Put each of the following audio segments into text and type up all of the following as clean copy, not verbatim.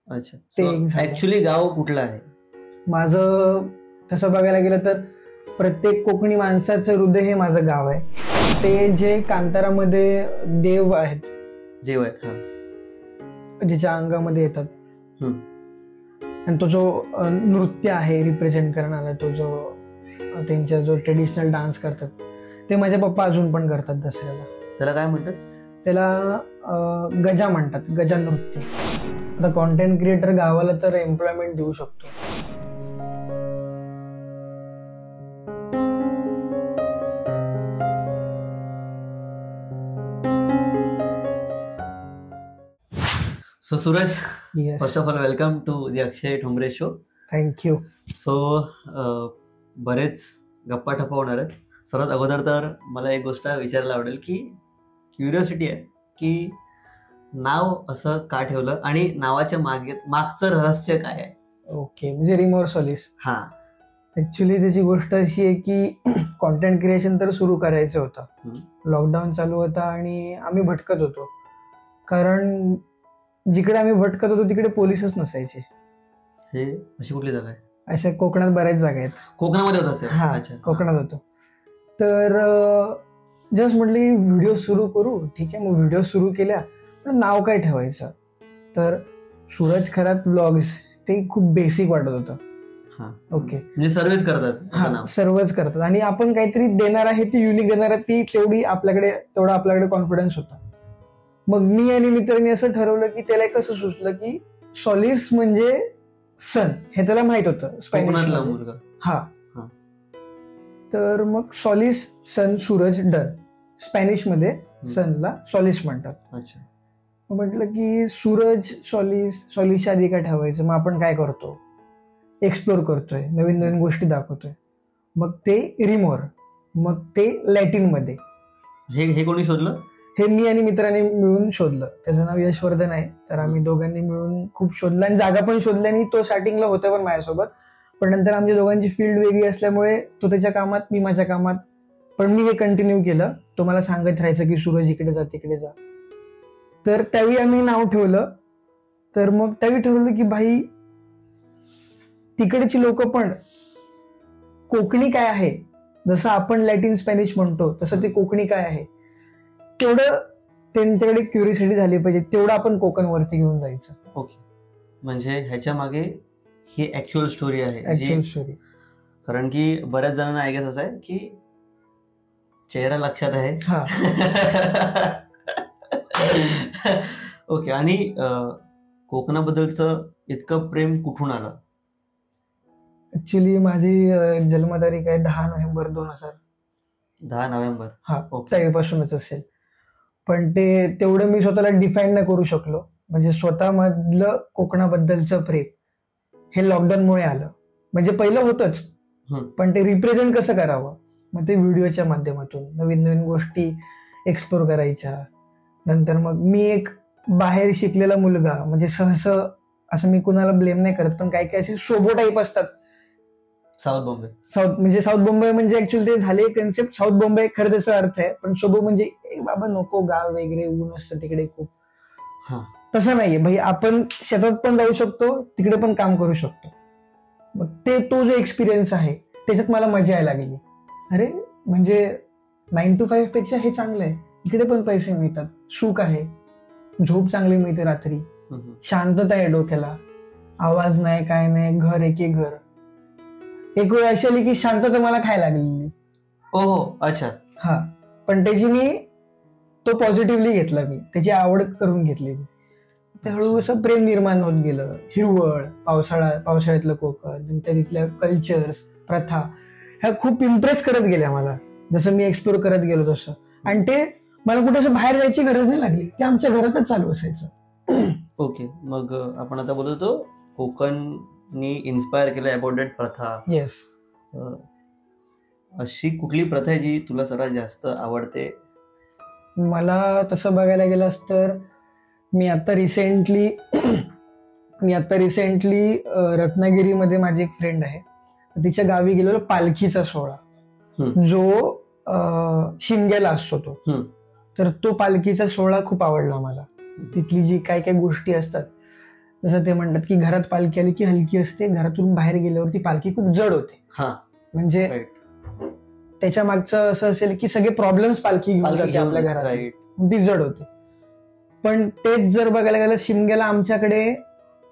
अच्छा, ते एक झालं. ऍक्च्युली गाव कुठलं आहे? माझं तसं बघायला गेलं तर प्रत्येक कोकणी माणसाचं हृदय हे माझं गाव आहे. ते जे कांतारामध्ये देव आहेत, जेव आहेत, ज्याच्या अंगामध्ये येतात, हम्म. आणि तो जो नृत्य आहे रिप्रेझेंट करणारा, तो जो त्यांचा जो ट्रेडिशनल डान्स करतात, ते माझे पप्पा अजून पण करतात दसऱ्याला. त्याला काय म्हणतात? त्याला गजा म्हणतात, गजा नृत्य. आता कॉन्टेंट क्रिएटर गावाला तर एम्प्लॉयमेंट देऊ शकतो. So Suraj, Yes. First of all welcome to the Akshay Thombare show. Thank you. So बरेच गप्पा ठप्पा होणार आहेत. सर्वात अगोदर तर मला एक गोष्ट विचारायला आवडेल की क्युरिओसिटी आहे की नाव असं का ठेवलं आणि नावाच्या मागचं रहस्य काय आहे? ओके, म्हणजे रिमोर सॉलिस. हा, ऍक्च्युली त्याची गोष्ट अशी आहे की कॉन्टेंट क्रिएशन तर सुरू करायचं होतं. लॉकडाऊन चालू होता आणि आम्ही भटकत होतो, कारण जिकडे आम्ही भटकत होतो तिकडे पोलीसच नसायचे. हे अशी कुठली जागा आहे? अशा कोकणात बऱ्याच जागा आहेत. कोकणामध्ये होत असेल? हा, अच्छा, कोकणात होतो. तर जस्ट म्हटली व्हिडिओ सुरू करू. ठीक आहे, मग व्हिडिओ सुरू केल्या, पण नाव काय ठेवायचं? तर सूरज खरात व्लॉग्स, ते खूप बेसिक वाटत होतं. ओके, म्हणजे सर्वच करतात. हा, सर्वच करतात आणि आपण काहीतरी देणार आहे, ती युनिक देणार आहे, ती तेवढा आपल्याकडे कॉन्फिडन्स होता. मग मी आणि मित्रांनी असं ठरवलं की त्याला कसं सुचलं की सॉलिस म्हणजे सन, हे त्याला माहित होतं स्पॅनिश. हा, तर मग सॉलिस सन सूरज डर, स्पॅनिश मध्ये सनला सॉलिस म्हणतात. अच्छा, म्हटलं की सूरज सॉलिसच्या आधी काय ठेवायचं? मग आपण काय करतो, एक्सप्लोर करतोय, नवीन नवीन गोष्टी दाखवतोय. मग ते रिमोर, मग ते लॅटिन मध्ये. हे कोणी शोधलं? हे मी आणि मित्रांनी मिळून शोधलं. त्याचं नाव यशवर्धन आहे. तर आम्ही दोघांनी मिळून खूप शोधलं आणि जागा पण शोधली, आणि तो स्टार्टिंगला होता पण माझ्यासोबत. पण नंतर आमच्या दोघांची फील्ड वेगळी असल्यामुळे तो त्याच्या कामात, मी माझ्या कामात. पण मी हे कंटिन्यू केलं. तो मला सांगत राहायचं की सूरज इकडे जा, तिकडे जा. तर त्यावेळी आम्ही नाव ठेवलं. तर मग त्यावेळी ठरवलं की भाई, तिकडची लोक पण कोकणी काय आहे, जसं आपण लॅटिन स्पॅनिश म्हणतो तसं ते कोकणी काय आहे, तेवढं त्यांच्याकडे क्युरिओसिटी झाली पाहिजे, तेवढं आपण कोकणवरती घेऊन जायचं. ओके, म्हणजे ह्याच्या मागे ही ऍक्च्युअल स्टोरी आहे. Actual story. कारण की बऱ्याच जणांना आय गेस असं आहे की चेहरा लक्षात आहे. हा. ओके, आणि कोकणाबद्दलचं इतकं प्रेम कुठून आलं? ऍक्च्युली माझी जन्मतारीख आहे 10 नोव्हेंबर 2000. 10 नोव्हेंबर. हा, त्यावेळीपासूनच असेल. पण ते तेवढं मी स्वतःला डिफाईन नाही करू शकलो. म्हणजे स्वतःमधलं कोकणाबद्दलचं प्रेम हे लॉकडाऊनमुळे आलं. म्हणजे पहिलं होतंच, पण ते रिप्रेझेंट कसं करावं, मग ते व्हिडिओच्या माध्यमातून नवीन नवीन गोष्टी एक्सप्लोर करायच्या. नंतर मग मी एक बाहेर शिकलेला मुलगा, म्हणजे सहसं असं मी कुणाला ब्लेम नाही करत, पण काही काही असे शोबो टाईप असतात. साऊथ बॉम्बे म्हणजे ऍक्च्युअली ते झाले कन्सेप्ट. साऊथ बॉम्बे खरं त्याचा अर्थ आहे, पण शोबो म्हणजे बाबा नको, गाव वगैरे, ऊन असतं तिकडे खूप. तसं नाहीये भाई, आपण शेतात पण जाऊ शकतो, तिकडे पण काम करू शकतो. मग तो जो एक्सपिरियन्स आहे त्याच्यात मला मजा यायला लागली. अरे म्हणजे 9 to 5 पेक्षा हे चांगलं आहे, इकडे पण पैसे मिळतात, सुख आहे, झोप चांगली मिळते रात्री, शांतता आहे डोक्याला, आवाज नाही, काय नाही, घर एके घर. एक वेळ अशी आली की शांतता मला खायला लागलेली. हो, अच्छा. हा, पण त्याची मी तो पॉझिटिव्हली घेतला, मी त्याची आवड करून घेतली. ते हळूहळू असं प्रेम निर्माण होत गेलं. हिरवळ, पावसाळ्यातलं कोकण, नंतर तिथल्या कल्चर्स, प्रथा, ह्या खूप इम्प्रेस करत गेल्या मला, जसं मी एक्सप्लोर करत गेलो तसं. आणि ते मला कुठे असं बाहेर जायची गरज नाही लागली, ते आमच्या घरातच चालू असायचं. ओके, मग आपण आता बोलतो कोकणनी इन्स्पायर केलं अबाउट दॅट प्रथा. येस. अशी कुठली प्रथा आहे जी तुला सर्वात जास्त आवडते? मला तसं बघायला गेलास तर मी आता रिसेंटली रत्नागिरीमध्ये माझी एक फ्रेंड आहे, तिच्या गावी गेलेलो. पालखीचा सोहळा जो शिमग्याला असतो तो, तर तो पालखीचा सोहळा खूप आवडला मला. तिथली जी काय काय गोष्टी असतात जसं ते म्हणतात की घरात पालखी आली की हलकी असते, घरातून बाहेर गेल्यावरती पालखी खूप जड होते. म्हणजे त्याच्या मागचं असं असेल की सगळे प्रॉब्लेम्स पालखी घेऊन जाते आपल्या घरात, ती जड होते. पण तेच जर बघायला गेलं शिमग्याला आमच्याकडे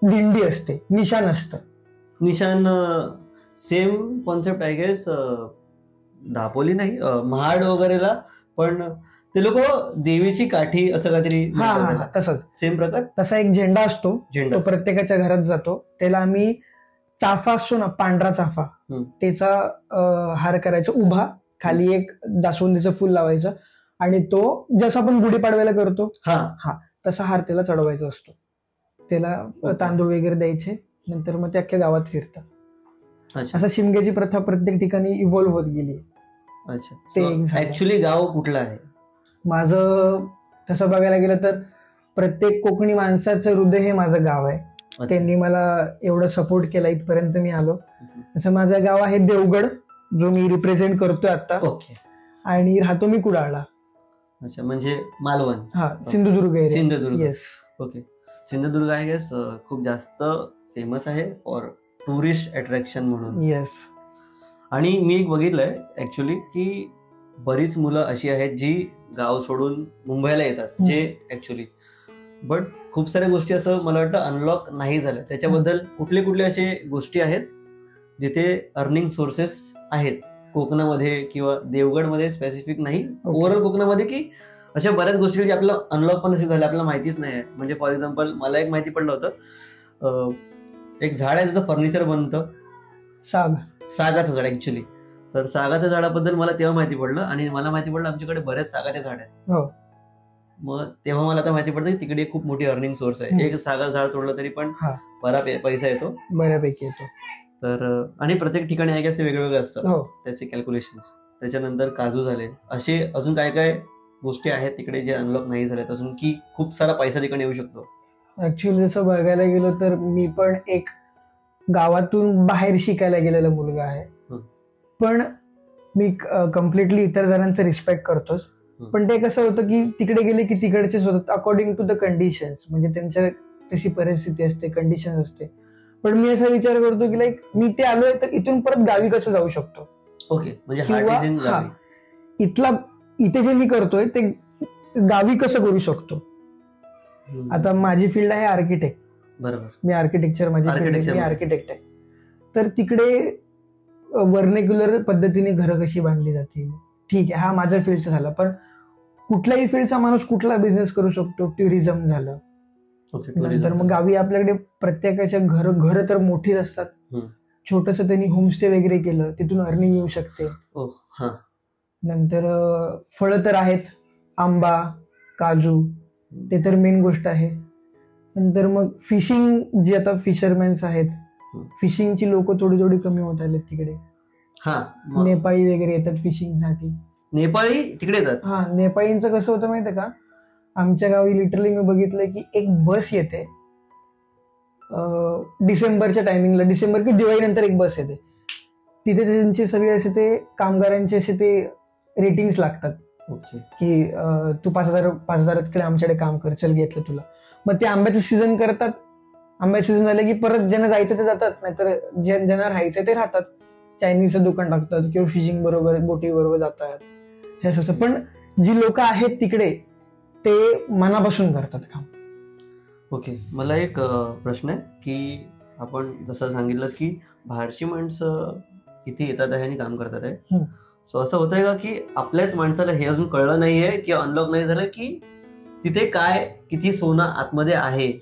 दिंडी असते, निशाण असतं. निशाण same concept I guess Dapoli नाही, महाड वगैरेला, पण ते लोक देवीची काठी असं काहीतरी. तसंच सेम प्रकार. तसा एक झेंडा असतो, तो प्रत्येकाच्या घरात जातो. त्याला आम्ही चाफा असतो ना, पांढरा चाफा, त्याचा हार करायचा उभा, खाली एक जास्वंदीचं फुल लावायचं आणि तो जसं आपण गुढीपाडव्याला करतो तसा हार त्याला चढवायचा असतो. त्याला तांदूळ वगैरे द्यायचे, नंतर मग ते अख्ख्या गावात फिरतात. असं शिमग्याची प्रथा प्रत्येक ठिकाणी इव्हॉल्व्ह होत गेली. अच्छा, ऍक्च्युली गाव कुठलं आहे माझं? तसं बघायला गेलं तर प्रत्येक कोकणी माणसाचं हृदय हे माझं गाव आहे. त्यांनी मला एवढं सपोर्ट केला, इथपर्यंत मी आलो. तसं माझं गाव आहे देवगड, जो मी रिप्रेझेंट करतोय आता. आणि राहतो मी कुडाळला. अच्छा, म्हणजे Malvan. Sindhudurg. Yes. Okay. Sindhudurg I guess खूप जास्त फेमस आहे फॉर टुरिस्ट अट्रॅक्शन म्हणून. येस. आणि मी एक बघितलंय ऍक्च्युली की बरीच मुलं अशी आहेत जी गाव सोडून मुंबईला येतात, जे ऍक्च्युली बट खूप साऱ्या गोष्टी असं मला वाटतं अनलॉक नाही झाल्या. त्याच्याबद्दल कुठले कुठले असे गोष्टी आहेत जिथे अर्निंग सोर्सेस आहेत कोकणामध्ये किंवा देवगडमध्ये स्पेसिफिक नाही, ओव्हरऑल कोकणामध्ये, की अशा बऱ्याच गोष्टी जे आपल्याला अनलॉक पण नसेल झाल्या, आपल्याला माहितीच नाही आहे. म्हणजे फॉर एक्झाम्पल मला एक माहिती पडलं होतं, एक झाड आहे त्याचं फर्निचर बनतं, सागाचं झाड ऍक्च्युली. तर सागाच्या झाडाबद्दल मला तेव्हा माहिती पडलं, आणि मला माहिती पडलं आमच्याकडे बरेच सागाचे झाड आहेत. मग तेव्हा मला आता माहिती पडतं की तिकडे खूप मोठी अर्निंग सोर्स आहे. एक सागाचं झाड तोडलं तरी पण बरा पैसा येतो, बऱ्यापैकी येतो. तर आणि प्रत्येक ठिकाणी आय गेस ते वेगवेगळे असतात त्याचे कॅल्क्युलेशन्स. त्याच्यानंतर काजू झाले, असे अजून काय काय गोष्टी आहेत तिकडे जे अनलॉक नाही झाल्यात अजून, की खूप सारा पैसा तिकडे येऊ शकतो. ऍक्च्युअली जसं बघायला गेलो तर मी पण एक गावातून बाहेर शिकायला गेलेला मुलगा आहे, पण मी कम्प्लिटली इतर जणांचं रिस्पेक्ट करतोच. पण ते कसं होतं की तिकडे गेले की तिकडचे होतात अकॉर्डिंग टू द कंडिशन्स, म्हणजे त्यांच्या तशी परिस्थिती असते, कंडिशन असते. पण मी असा विचार करतो की लाईक मी ते आलोय तर इथून परत गावी कसं जाऊ शकतो. ओके, म्हणजे इथे जे मी करतोय ते गावी कसं करू शकतो. आता माझी फील्ड आहे आर्किटेक्ट. बरोबर. मी आर्किटेक्चर, माझी मी आर्किटेक्ट आहे. तर तिकडे वर्नेक्युलर पद्धतीने घरं कशी बांधली जातील, ठीक आहे, हा माझ्या फील्डचा झाला. पण कुठल्याही फील्डचा माणूस कुठला बिझनेस करू शकतो. टुरिझम झालं, नंतर मग गावी आपल्याकडे प्रत्येकाच्या घर तर मोठीच असतात. छोटस त्यांनी होमस्टे वगैरे केलं, तिथून अर्निंग येऊ शकते. नंतर फळं तर आहेत, आंबा, काजू, ते तर मेन गोष्ट आहे. नंतर मग फिशिंग, जे आता फिशरमॅन्स आहेत, फिशिंगची लोक थोडी थोडी कमी होत आलेत तिकडे. नेपाळी वगैरे येतात फिशिंगसाठी. नेपाळी तिकडे येतात? नेपाळींचं कसं होतं माहितीये का, आमच्या गावी लिटरली मी बघितलंय की एक बस येते डिसेंबरच्या टायमिंगला, डिसेंबर की दिवाळी नंतर एक बस येते. तिथे त्यांचे सगळे असे ते कामगारांचे असे ते रेटिंग्स लागतात की तू 5,000 तिकडे आमच्याकडे काम कर, चल घेतलं तुला. मग ते आंब्याचं सीझन करतात, आंब्याचं सीझन झालं की परत ज्यांना जायचं ते जातात, नाहीतर ज्यांना राहायचं ते राहतात. चायनीजचं दुकान टाकतात किंवा फिशिंग बरोबर, बोटी बरोबर जातात, हे असं. पण जी लोक आहेत तिकडे ते मनापासून करतात काम. ओके, मला एक प्रश्न आहे की आपण जसं सांगितलंस की बाहेरची माणसं इथे येतात आहे आणि काम करतात आहे. सो असं होतंय का की आपल्याच माणसाला हे अजून कळलं नाहीये किंवा अनलॉक नाही झालं की तिथे काय किती सोनं आतमध्ये आहे,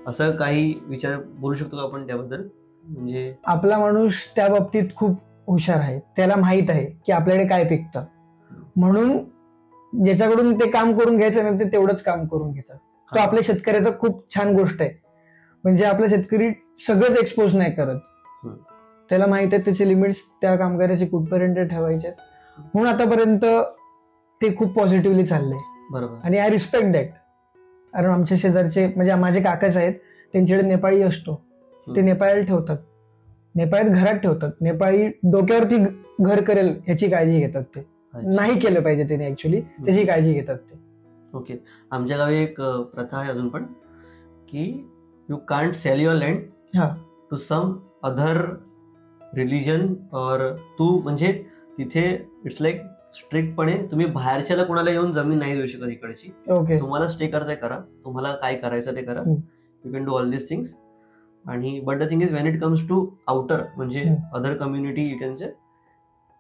असं काही विचार बोलू शकतो का आपण त्याबद्दल? म्हणजे आपला माणूस त्या बाबतीत खूप हुशार आहे, त्याला माहित आहे की आपल्याकडे काय पिकतं, म्हणून ज्याच्याकडून ते काम करून घ्यायचं ना ते तेवढंच काम करून घेतात. तो आपल्या शेतकऱ्याचा खूप छान गोष्ट आहे. म्हणजे आपला शेतकरी सगळंच एक्सपोज नाही करत, त्याला माहित आहे त्याचे लिमिट्स त्या कामगाराचे कुठपर्यंत ठेवायचे, म्हणून आतापर्यंत ते खूप पॉझिटिव्हली चाललंय. बरोबर. आणि आय रिस्पेक्ट दॅट. कारण आमच्या शेजारचे म्हणजे माझे काकाच आहेत, त्यांच्याकडे नेपाळी असतो, ते नेपाळला ठेवतात, नेपाळात घरात ठेवतात. नेपाळी डोक्यावरती घर करेल ह्याची काळजी घेतात, ते नाही केलं पाहिजे त्याने, ऍक्च्युली त्याची काळजी घेतात ते. ओके. आमच्या गावी एक प्रथा आहे अजून पण की you can't sell your land हा टू सम अदर रिलिजन और तू म्हणजे तिथे इट्स लाईक स्ट्रिक्टपणे तुम्ही बाहेरच्याला कोणाला येऊन जमीन नाही देऊ शकत इकडची. ओके तुम्हाला स्टे करायचं करा, तुम्हाला काय करायचं ते करा, you can do all this things. आणि but the thing is when it comes to outer म्हणजे other community you can say,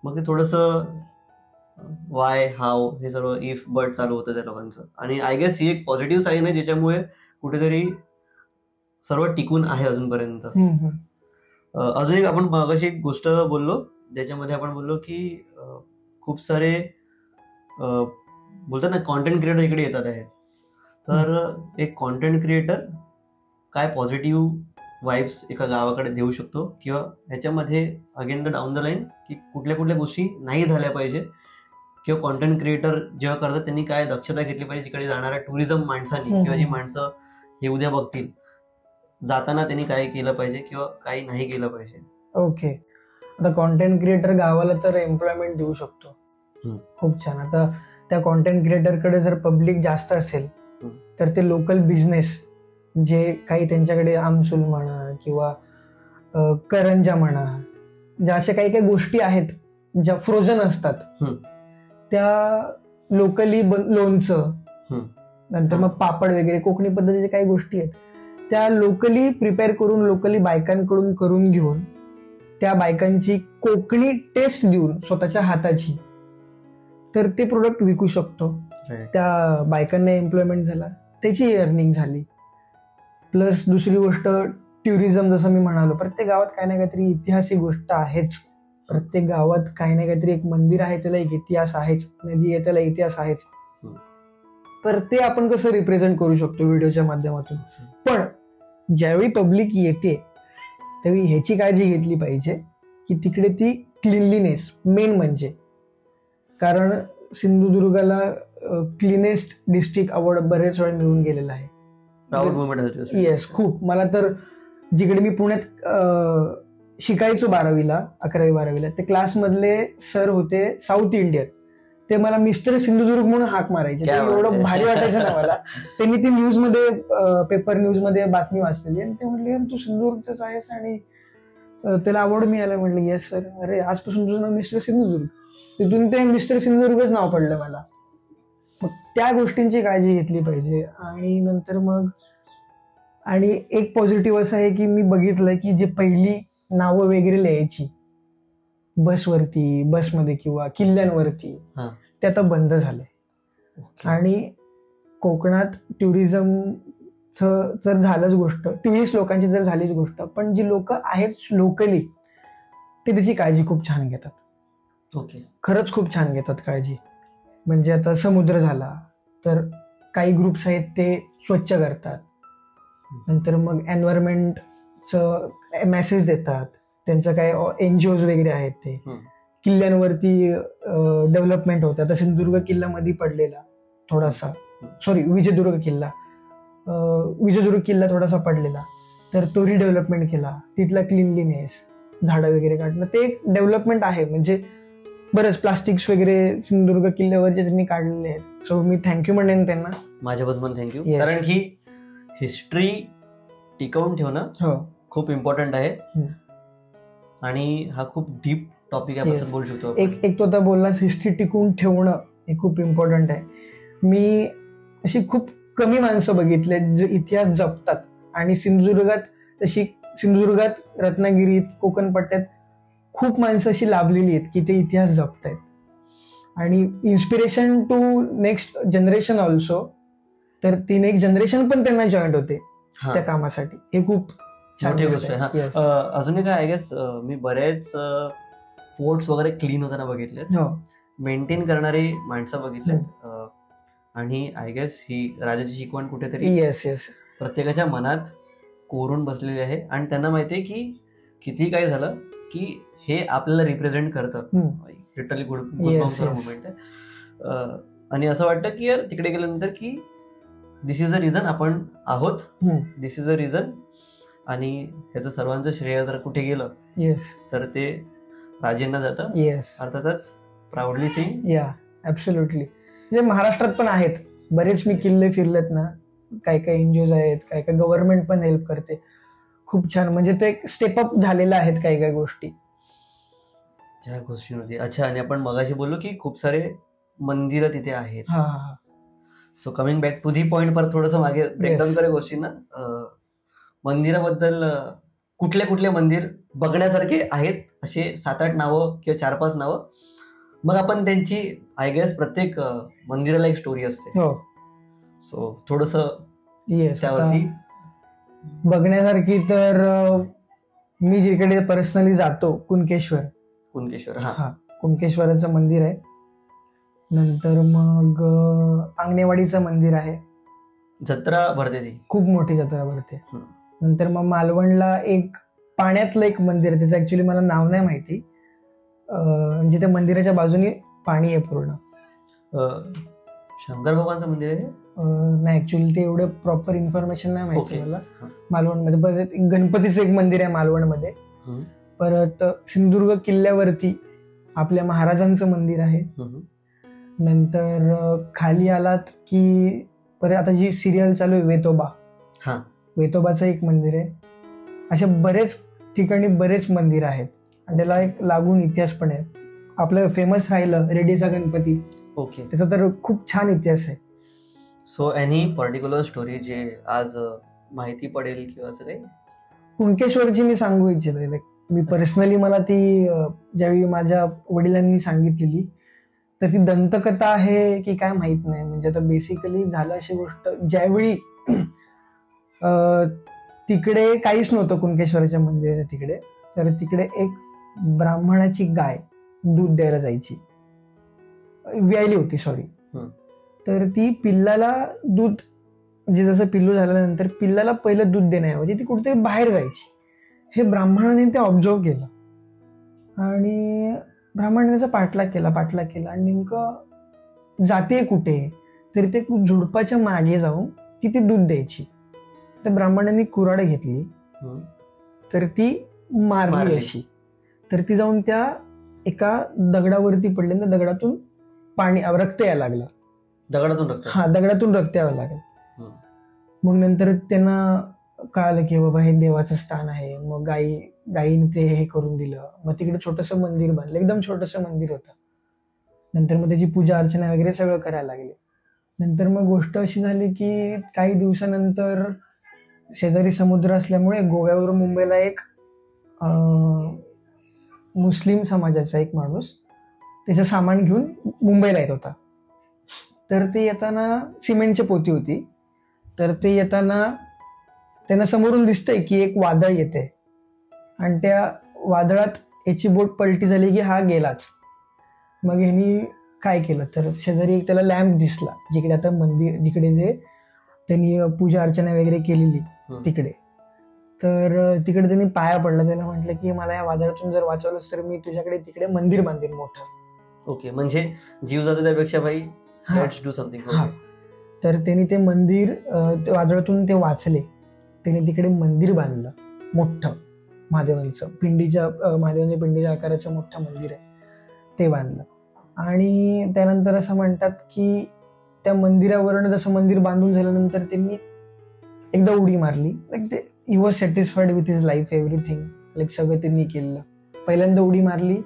मग ते थोडंसं वाय हाव हे सर्व इफ बट चालू होतं त्या लोकांचं. आणि आय गेस ही एक पॉझिटिव्ह साईन आहे ज्याच्यामुळे कुठेतरी सर्व टिकून आहे अजूनपर्यंत. अजून एक आपण मगाशी एक गोष्ट बोललो ज्याच्यामध्ये आपण बोललो की खूप सारे बोलतात ना कॉन्टेंट क्रिएटर इकडे येतात आहेत. तर एक कॉन्टेंट क्रिएटर काय पॉझिटिव्ह वाईब्स एका गावाकडे देऊ शकतो किंवा ह्याच्यामध्ये again the down the line की कुठल्या कुठल्या गोष्टी नाही झाल्या पाहिजे किंवा कॉन्टेंट क्रिएटर जेव्हा करतात त्यांनी काय दक्षता घेतली पाहिजे तिकडे जाणाऱ्या टुरिझम माणसांनी किंवा जी माणसं हे उद्या बघतील जाताना त्यांनी काय केलं पाहिजे किंवा काही नाही केलं पाहिजे. ओके, आता कॉन्टेंट क्रिएटर गावाला तर एम्प्लॉयमेंट देऊ शकतो. खूप छान. आता त्या कॉन्टेंट क्रिएटरकडे जर पब्लिक जास्त असेल तर ते लोकल बिझनेस जे काही त्यांच्याकडे आमसूल म्हणा किंवा करंजा म्हणा, ज्या अशा काही काही गोष्टी आहेत ज्या फ्रोझन असतात त्या लोकली लोणचं नंतर मग पापड वगैरे कोकणी पद्धतीच्या काही गोष्टी आहेत त्या लोकली प्रिपेअर करून लोकली बायकांकडून करून घेऊन त्या बायकांची कोकणी टेस्ट देऊन स्वतःच्या हाताची तर ते प्रोडक्ट विकू शकतो. त्या बायकांना एम्प्लॉयमेंट झाला, त्याची अर्निंग झाली. प्लस दुसरी गोष्ट टुरिझम, जसं मी म्हणालो प्रत्येक गावात काही ना काहीतरी ऐतिहासिक गोष्ट आहेच. प्रत्येक गावात काही ना काहीतरी एक मंदिर आहे त्याला एक इतिहास आहेच, नदी आहे त्याला इतिहास आहेच. तर ते आपण कसं रिप्रेझेंट करू शकतो व्हिडिओच्या माध्यमातून. पण ज्यावेळी पब्लिक येते त्यावेळी ह्याची काळजी घेतली पाहिजे की तिकडे ती क्लिनलीनेस मेन म्हणजे, कारण सिंधुदुर्गाला क्लिनेस्ट डिस्ट्रिक्ट अवॉर्ड बरेच वेळा मिळून गेलेला आहे. येस, खूप. मला तर जिकडे मी पुण्यात शिकायचो 11वी-12वीला ते क्लासमधले सर होते साऊथ इंडियन, ते मला मिस्टर सिंधुदुर्ग म्हणून हाक मारायचे. एवढं भारी वाटायचं ना मला. त्यांनी ती न्यूज मध्ये पेपर न्यूज मध्ये बातमी वाचलेली आणि ते म्हटले तू सिंधुदुर्गच आहेस आणि त्याला अवॉर्ड मिळाला. म्हटलं येस सर. अरे आजपासून तुझं नाव मिस्टर सिंधुदुर्ग. तिथून ते मिस्टर सिंधुदुर्गच नाव पडलं मला. मग त्या गोष्टींची काळजी घेतली पाहिजे. आणि नंतर मग आणि एक पॉझिटिव्ह असं आहे की मी बघितलं की जे पहिली नावं वगैरे लिहायची बसवरती, बसमध्ये किंवा किल्ल्यांवरती, ते आता बंद झालंय. आणि कोकणात टुरिझमचं जर झालंच गोष्ट, टुरिस्ट लोकांची जर झालीच गोष्ट, पण जी लोक आहेत लोकली ते त्याची काळजी खूप छान घेतात. ओके, खरंच खूप छान घेतात काळजी. म्हणजे आता समुद्र झाला तर काही ग्रुप्स आहेत ते स्वच्छ करतात, नंतर मग एन्व्हायरमेंटचं मेसेज देतात. त्यांचं काय NGOs वगैरे आहेत ते किल्ल्यांवरती डेव्हलपमेंट होते. आता सिंधुदुर्ग किल्ला मध्ये पडलेला थोडासा, विजयदुर्ग किल्ला थोडासा पडलेला, तर तो रिडेव्हलपमेंट केला. तिथला क्लिनलीनेस, झाडं वगैरे काढणं, ते एक डेव्हलपमेंट आहे. म्हणजे बरंच प्लास्टिक्स वगैरे सिंधुदुर्ग किल्ल्यावरचे त्यांनी काढलेले आहेत. सो मी थँक्यू म्हणेन त्यांना. माझ्यापासून पण थँक्यू. कारण की हिस्ट्री टिकवून ठेवणं खूप इम्पॉर्टंट आहे आणि हा खूप डीप टॉपिक आहे असं बोलू शकतो. एक तो आता बोललास हिस्ट्री टिकवून ठेवणं हे खूप इम्पॉर्टंट आहे. मी अशी खूप कमी माणसं बघितले जे इतिहास जपतात आणि सिंधुदुर्गात रत्नागिरीत कोकण पट्ट्यात खूप माणसं अशी लाभलेली आहेत की ते इतिहास जपतायत आणि inspiration to next generation also. तर ती नेक्स्ट जनरेशन पण त्यांना जॉईंट होते त्या कामासाठी. हे खूप मोठी गोष्ट आहे. अजून काय आय गेस मी बरेच फोर्ट्स वगैरे क्लीन होताना बघितलेत, मेंटेन करणारी माणसं बघितलेत आणि आय गेस ही राजाची शिकवण कुठेतरी प्रत्येकाच्या मनात कोरून बसलेली आहे आणि त्यांना माहितीये की किती काय झालं की हे आपल्याला रिप्रेझेंट करतं. लिटरली गुड मुवमेंट आहे. आणि असं वाटतं की यार तिकडे गेल्यानंतर की दिस इज अ रिझन आपण आहोत, दिस इज अ रिझन. आणि ह्याचं सर्वांचं श्रेय जर कुठे गेलं तर ते राजेंना जातं. अर्थातच प्राऊडली सेइंग. ऍब्सोल्युटली. म्हणजे महाराष्ट्रात पण आहेत बरेच, मी किल्ले फिरलेत ना, काय काय एनजीओज आहेत, काय काय गव्हर्नमेंट पण हेल्प करते. खूप छान, म्हणजे ते स्टेप अप झालेलं आहेत काही काही गोष्टी त्या गोष्टींमध्ये. अच्छा, आणि आपण मगाशी बोललो की खूप सारे मंदिरं तिथे आहेत. So coming back to the point, पर थोडंसं मागे ब्रेकडाऊन करे गोष्टींना. मंदिराबद्दल कुठले कुठले मंदिर बघण्यासारखे आहेत, असे 7-8 नावं किंवा 4-5 नावं. मग आपण त्यांची, आय गेस प्रत्येक मंदिराला एक स्टोरी असते. सो थोडंसं त्यावरती बघण्यासारखी. तर मी जिकडे पर्सनली जातो, कुणकेश्वर. हा, कुणकेश्वराचं मंदिर आहे. नंतर मग आंगणेवाडीचं मंदिर आहे, जत्रा भरते ती, खूप मोठी जत्रा भरते. नंतर मग मालवणला एक पाण्यातलं एक मंदिर आहे, त्याचं ऍक्च्युली मला नाव नाही माहिती, म्हणजे त्या मंदिराच्या बाजूने पाणी आहे पूर्ण. शंकर भगवानचं मंदिर आहे. नाही, ऍक्च्युली ते एवढं प्रॉपर इन्फॉर्मेशन नाही माहिती मला. मालवणमध्ये परत गणपतीचं एक मंदिर आहे मालवणमध्ये. परत सिंधुदुर्ग किल्ल्यावरती आपल्या महाराजांचं मंदिर आहे. नंतर खाली आलात की परत आता जी सिरियल चालू आहे वेतोबा, वेतोबाचं एक मंदिर आहे. अशा बरेच ठिकाणी बरेच मंदिर आहेत आणि त्याला एक लागून इतिहास पण आहे. आपलं फेमस राहिलं रेड्डीचा गणपती, त्याचा तर खूप छान इतिहास आहे. सो एनी पर्टिक्युलर स्टोरी जे आज माहिती पडेल किंवा असं काही? कुणकेश्वरची मी सांगू इच्छितो. मी पर्सनली, मला ती ज्यावेळी माझ्या वडिलांनी सांगितलेली, तर ती दंतकथा आहे की काय माहित नाही. म्हणजे आता बेसिकली झालं अशी गोष्ट, ज्यावेळी तिकडे काहीच नव्हतं कुणकेश्वराच्या मंदिराच्या तिकडे, तर तिकडे एक ब्राह्मणाची गाय दूध द्यायला जायची, व्यायली होती सॉरी. तर ती पिल्लाला दूध, म्हणजे जसं पिल्लू झाल्यानंतर पिल्लाला पहिलं दूध देण्याऐवजी ती कुठेतरी बाहेर जायची. हे ब्राह्मणाने ते ऑब्झर्व केलं आणि ब्राह्मणाने त्याचा पाठलाग केला आणि नेमकं जाते कुठे, तरी ते झुडपाच्या मागे जाऊन ती दूध द्यायची. तर ब्राह्मणाने कुऱ्हाड घेतली, तर ती मारली अशी. तर ती जाऊन त्या एका दगडावरती पडली, त्या दगडातून पाणी, रक्त यायला लागलं. दगडातून रक्त यावं लागलं. मग नंतर त्यांना कळालं की बाबा हे देवाचं स्थान आहे. मग गायीने ते हे करून दिलं. मग तिकडे छोटंसं मंदिर बांधलं, एकदम छोटंसं मंदिर होतं. नंतर मग त्याची पूजा अर्चना वगैरे सगळं करायला लागले. नंतर मग गोष्ट अशी झाली की काही दिवसानंतर शेजारी समुद्र असल्यामुळे गोव्यावरून मुंबईला एक मुस्लिम समाजाचा एक माणूस त्याचं सामान घेऊन मुंबईला येत होता. तर ते येताना सिमेंटची पोती होती. तर ते येताना त्यांना समोरून दिसतंय की एक वादळ येते आणि त्या वादळात याची बोट पलटी झाली की हा गेलाच. मग ह्यांनी काय केलं, तर शेजारी एक त्याला लॅम्प दिसला, जिकडे आता मंदिर, जिकडे जे त्यांनी पूजा अर्चना वगैरे केलेली तिकडे. तर तिकडे त्यांनी पाया पडला, त्याला म्हटलं की मला या वादळातून जर वाचवलंस तर मी तुझ्याकडे तिकडे मंदिर बांधेन मोठं. म्हणजे जीव जातो त्यापेक्षा भाई लेट्स डू समथिंग. तर त्यांनी ते मंदिर, वादळातून ते वाचले, त्याने तिकडे मंदिर बांधलं मोठं, महादेवांचं महादेवांच्या पिंडीच्या आकाराचं मोठं मंदिर आहे, ते बांधलं. आणि त्यानंतर असं म्हणतात की त्या मंदिरावरून जसं मंदिर बांधून झाल्यानंतर त्यांनी एकदा उडी मारली. ते he was satisfied with his life, everything, सगळं त्यांनी केलं. पहिल्यांदा उडी मारली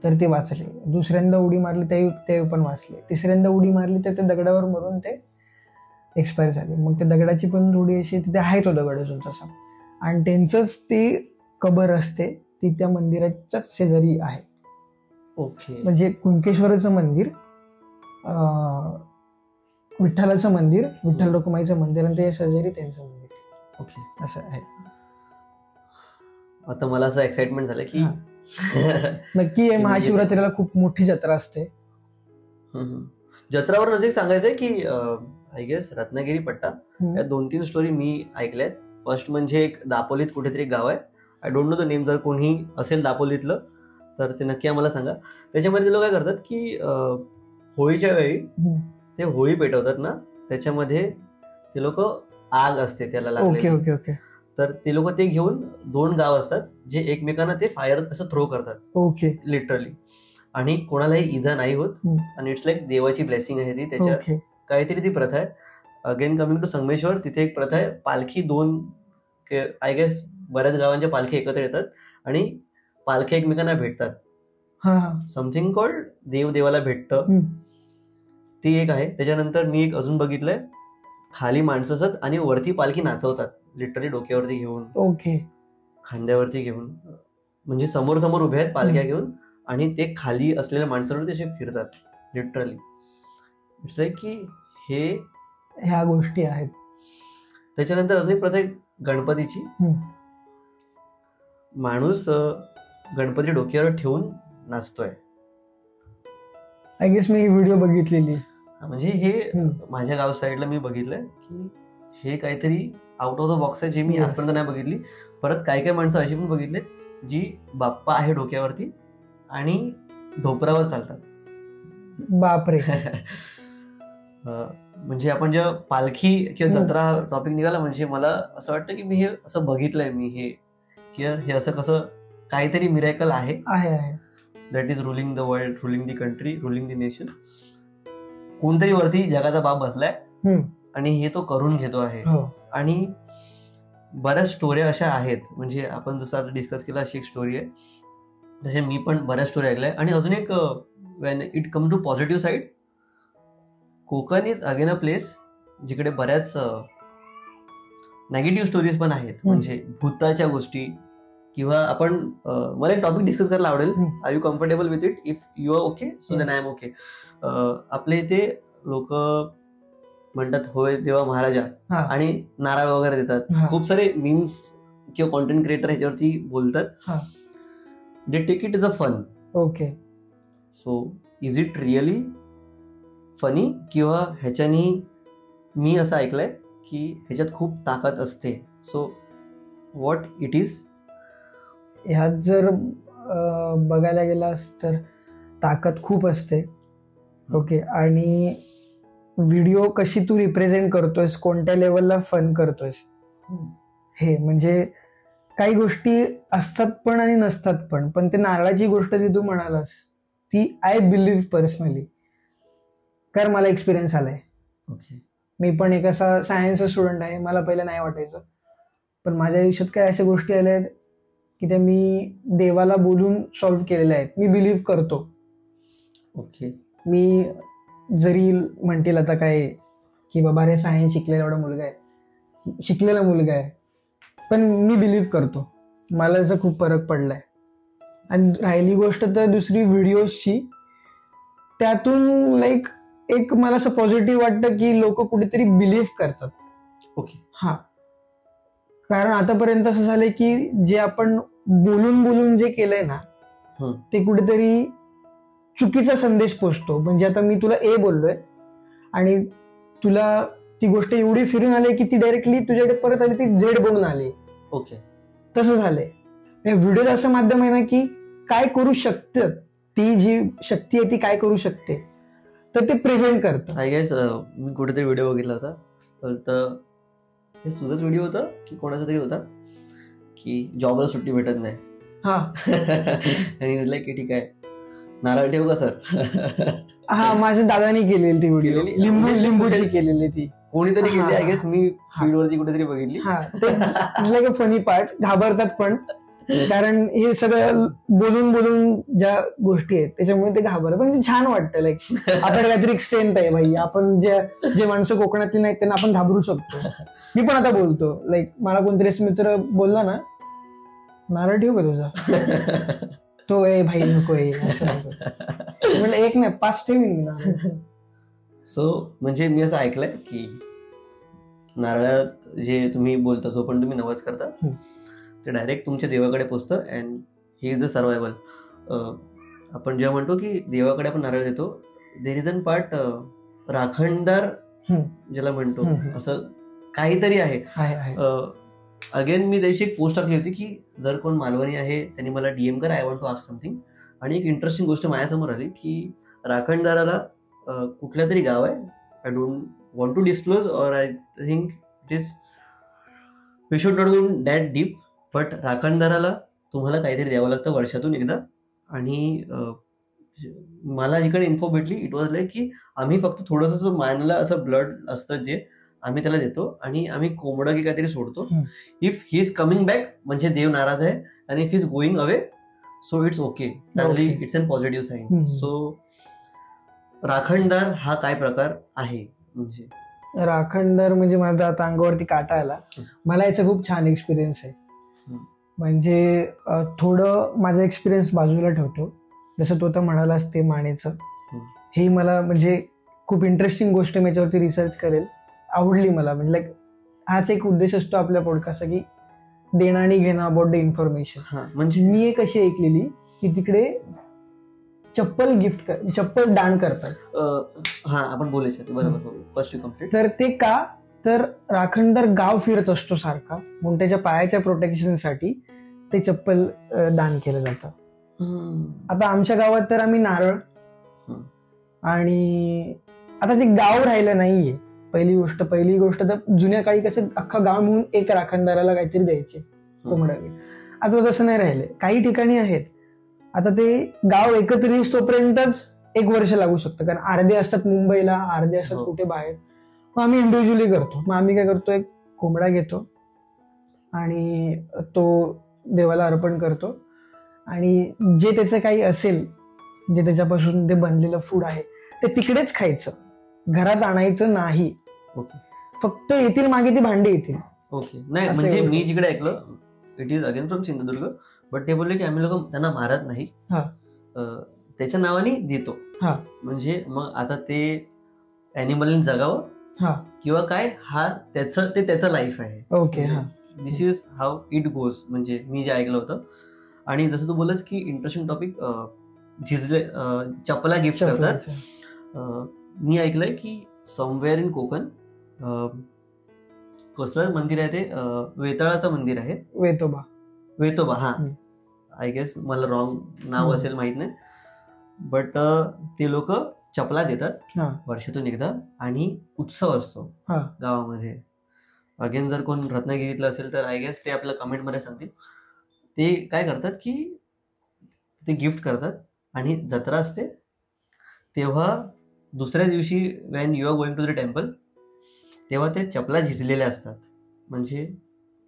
तर ते वाचले, दुसऱ्यांदा उडी मारली ते पण वाचले, तिसऱ्यांदा उडी मारली तर ते दगडावर मरून ते एक्सपायर झाले. मग त्या दगडाची पण थोडी अशी तिथे आहे, तो दगड अजून तसा, आणि त्यांचंच ती कबर असते, ती त्या मंदिराच्याच शेजारी आहे. म्हणजे कुणकेश्वराचं मंदिर, विठ्ठलाचं मंदिर, विठ्ठल रखुमाईचं मंदिर, आणि त्याच्या शेजारी त्यांचं मंदिर. असं आहे. आता मला असं एक्साइटमेंट झालं की नक्की महाशिवरात्रीला खूप मोठी जत्रा असते. जत्रावर नजीक सांगायचंय की आय गेस रत्नागिरी पट्टा, या 2-3 स्टोरी मी ऐकल्यात. फर्स्ट म्हणजे एक दापोलीत कुठेतरी गाव आहे, I don't know the name, जर कोणी असेल दापोलीतलं तर ते नक्की आम्हाला सांगा. त्याच्यामध्ये ते लोक काय करतात की होळीच्या वेळी ते होळी पेटवतात ना, त्याच्यामध्ये ते लोक आग असते त्याला लागलेली, तर ते लोक ते घेऊन 2 गाव असतात जे एकमेकांना ते फायर असं थ्रो करतात लिटरली, आणि कोणालाही इजा नाही होत, आणि इट्स लाईक देवाची ब्लेसिंग आहे ती, त्याच्यात काहीतरी ती प्रथा आहे. अगेन कमिंग टू संगमेश्वर, तिथे एक प्रथा आहे, पालखी 2 आय गेस बऱ्याच गावांच्या पालखी एकत्र येतात आणि पालखी एकमेकांना भेटतात. समथिंग कॉल्ड देव देवाला भेटतं, ती एक आहे. त्याच्यानंतर मी एक अजून बघितलंय, खाली माणसं असतात आणि वरती पालखी नाचवतात, लिटरली डोक्यावरती घेऊन, ओके, खांद्यावरती घेऊन, म्हणजे समोर समोर उभे आहेत पालख्या घेऊन आणि ते खाली असलेल्या माणसांवरती असे फिरतात लिटरली. इट्स लाईक की ह्या गोष्टी आहेत. त्याच्यानंतर अजून एक प्रथा आहे गणपतीची. माणूस गणपती डोक्यावर ठेवून नाचतोय. आय गेस मी ही व्हिडिओ बघितलेली. म्हणजे हे माझ्या गाव साईडला मी बघितलंय की हे काहीतरी आउट ऑफ द बॉक्स आहे, जे मी आजपर्यंत नाही बघितली. परत काही काही माणसं अशी पण बघितले जी बाप्पा आहे डोक्यावरती आणि ढोपरावर चालतात. बापरे. म्हणजे आपण जेव्हा पालखी किंवा जत्रा टॉपिक निघाला, म्हणजे मला असं वाटतं की मी हे असं बघितलंय, मी हे असं कसं काहीतरी मिरेकल आहे that is ruling the world, ruling the country, ruling the nation. कोणतरी वरती जगाचा बाप बसलाय आणि हे तो करून घेतो आहे. आणि बऱ्याच स्टोऱ्या अशा आहेत, म्हणजे आपण जसं आता डिस्कस केलं अशी एक स्टोरी आहे, तसे मी पण बऱ्याच स्टोरी ऐकल्या. आणि अजून एक, when it come to positive side, Konkan is again a place जिकडे बऱ्याच नेगेटिव्ह स्टोरीज पण आहेत, म्हणजे भूताच्या गोष्टी. किंवा आपण मला एक टॉपिक डिस्कस करायला आवडेल, are you comfortable with it? If you are okay so then I am okay. आपल्या इथे लोक म्हणतात होय देवा महाराजा आणि नारळ वगैरे देतात. खूप सारे मीम्स किंवा कॉन्टेंट क्रिएटर ह्याच्यावरती बोलतात. They take it is a fun. Okay, so is it really funny? किंवा ह्याच्यानी मी असं ऐकलंय की ह्याच्यात खूप ताकद असते. So what it is? ह्यात जर बघायला गेलास तर ताकद खूप असते. ओके, आणि व्हिडिओ कशी तू रिप्रेझेंट करतोयस, कोणत्या लेवलला फन करतोयस, हे म्हणजे काही गोष्टी असतात पण आणि नसतात पण. पण ते नारळाची गोष्ट जी तू म्हणालास ती आय बिलीव्ह पर्सनली, कारण मला एक्सपिरियन्स आलाय. ओके, मी पण एक असा सायन्सचा स्टुडंट आहे. मला पहिलं नाही वाटायचं, पण माझ्या आयुष्यात काय अशा गोष्टी आल्या आहेत की त्या मी देवाला बोलून सॉल्व्ह केलेल्या आहेत. मी बिलीव्ह करतो. ओके, मी जरी म्हणतील आता काय की बाबा रे सायन्स शिकलेला एवढा मुलगा आहे, शिकलेला मुलगा आहे, पण मी बिलीव्ह करतो. मला याचा खूप फरक पडलाय. आणि राहिली गोष्ट तर दुसरी व्हिडिओजची, त्यातून लाईक एक मला असं पॉझिटिव्ह वाटतं की लोक कुठेतरी बिलीव्ह करतात. ओके, कारण आतापर्यंत असं झालंय की जे आपण बोलून बोलून जे केलंय ना ते कुठेतरी चुकीचा संदेश पोचतो. म्हणजे आता मी तुला ए बोललोय आणि तुला ती गोष्ट एवढी फिरून आली की ती डायरेक्टली तुझ्याकडे परत आली, ती झेड बघून आली. ओके, तसं झालंय. व्हिडिओ असं माध्यम आहे ना की काय करू शकतं, ती जी शक्ती आहे ती काय करू शकते, तर ते प्रेझेंट करतं. आय गेस मी कुठेतरी व्हिडिओ बघितला होता, तर हे तुझाच व्हिडिओ होता की कोणाचा तरी होता की जॉबला सुट्टी भेटत नाही. आणि म्हटलं की ठीक आहे नारळ ठेवू का सर? माझ्या दादानी केलेली ती व्हिडिओ, लिंबूची केलेली, ती कोणीतरी केली. आय गेस मी फीडवरती कुठेतरी बघितली. ते फनी पार्ट, घाबरतात पण, कारण हे सगळं बोलून बोलून ज्या गोष्टी आहेत त्याच्यामुळे ते घाबरतात. पण ते छान वाटतं. लाईक आपल्याला काहीतरी स्ट्रेंथ आहे भाई, आपण जे माणसं कोकणातली नाहीत त्यांना आपण घाबरू शकतो. मी पण आता बोलतो, लाईक मला कोणतरी मित्र बोलला ना नारळ ठेवू का तुझा, तो ए भाई नको असं म्हणजे एक नाही 5 ठेवीन ना. सो म्हणजे मी असं ऐकलंय की नारळात जे तुम्ही बोलता, जो पण तुम्ही नवस करता, ते डायरेक्ट तुमच्या देवाकडे पोचतं and he is the survival. आपण जेव्हा म्हणतो की देवाकडे आपण नारळ देतो, देर इज अन पार्ट राखणदार ज्याला म्हणतो, असं काहीतरी आहे. अगेन मी त्याची एक पोस्ट टाकली होती की जर कोण मालवणी आहे त्यांनी मला DM कर, I want to ask something. आणि एक इंटरेस्टिंग गोष्ट माझ्यासमोर आली की राखणदाराला कुठल्या तरी गाव आहे, I don't want to disclose और I think it is we should not go that deep, but राखणदाराला तुम्हाला काहीतरी द्यावं लागतं वर्षातून एकदा. आणि मला जिकडे इन्फो भेटली इट वॉज लाईक की आम्ही फक्त थोडंसं मानला असं ब्लड असतं जे आम्ही त्याला देतो आणि आम्ही कोंबडं की काहीतरी सोडतो. If he is coming back म्हणजे देव नाराज आहे, आणि if is going away so it's okay, चांगली, it's an positive sign. So राखणदार हा काय प्रकार आहे? म्हणजे राखणदार म्हणजे माझा आता अंगावरती काटा आला. मला याचा खूप छान एक्सपिरियन्स आहे. म्हणजे थोडं माझा एक्सपिरियन्स बाजूला ठेवतो. जसं तो आता म्हणालास ते मानेचं, हे मला म्हणजे खूप इंटरेस्टिंग गोष्ट, मी याच्यावरती रिसर्च करेल, आवडली मला. म्हणजे लाईक हाच एक उद्देश असतो आपल्या पॉडकास्टचा की देणं आणि घेणं अबाउट द इन्फॉर्मेशन. म्हणजे मी एक अशी ऐकलेली की तिकडे चप्पल चप्पल दान करतात. आपण बोलायचं बरोबर, फर्स्ट कम्प्लीट. तर ते का, तर राखणदार गाव फिरत असतो सारखा, म्हणून त्याच्या पायाच्या प्रोटेक्शनसाठी ते चप्पल दान केलं जातं. आता आमच्या गावात तर आम्ही नारळ, आणि आता ते गाव राहिलं नाहीये. पहिली गोष्ट तर जुन्या काळी कसं अख्खा गाव म्हणून एक राखणदाराला काहीतरी द्यायचे कोंबडा. आता तसं नाही राहिले. काही ठिकाणी आहेत. आता ते गाव एकत्र येऊस तोपर्यंतच 1 वर्ष लागू शकतं, कारण अर्धे असतात मुंबईला, अर्धे असतात कुठे बाहेर. मग आम्ही इंडिव्हिज्युअली करतो. मग आम्ही काय करतो, एक कोंबडा घेतो आणि तो देवाला अर्पण करतो, आणि जे त्याचं काही असेल, जे त्याच्यापासून ते बनलेलं फूड आहे ते तिकडेच खायचं, घरात आणायचं नाही. फक्त येतील मागे ती भांडी येतील. ओके. नाही म्हणजे मी जिकडे ऐकलं, it is again from Sindhudurg, but ते बोलले की आम्ही लोक त्यांना मारत नाही, त्याच्या नावाने देतो. म्हणजे मग आता ते ॲनिमलने जगावं किंवा काय, हा त्याचं लाईफ आहे. Okay. This is how it goes. म्हणजे मी जे ऐकलं होतं. आणि जसं तू बोलस की इंटरेस्टिंग टॉपिक, झिजले चप्पला गिफ्ट करतात. मी ऐकलंय की समवेअर इन कोकण कसलं मंदिर आहे ते, वेताळाचं मंदिर आहे, वेतोबा. हा, आय गेस मला रॉंग नाव असेल, माहित नाही. बट ते लोक चपला देतात वर्षातून एकदा, आणि उत्सव असतो गावामध्ये. अगेन जर कोण रत्नागिरीतलं असेल तर आय गेस ते आपल्या कमेंटमध्ये सांगतील. ते काय करतात की ते गिफ्ट करतात, आणि जत्रा असते तेव्हा दुसऱ्या दिवशी when you are going to the temple, तेव्हा ते चपला झिजलेल्या असतात, म्हणजे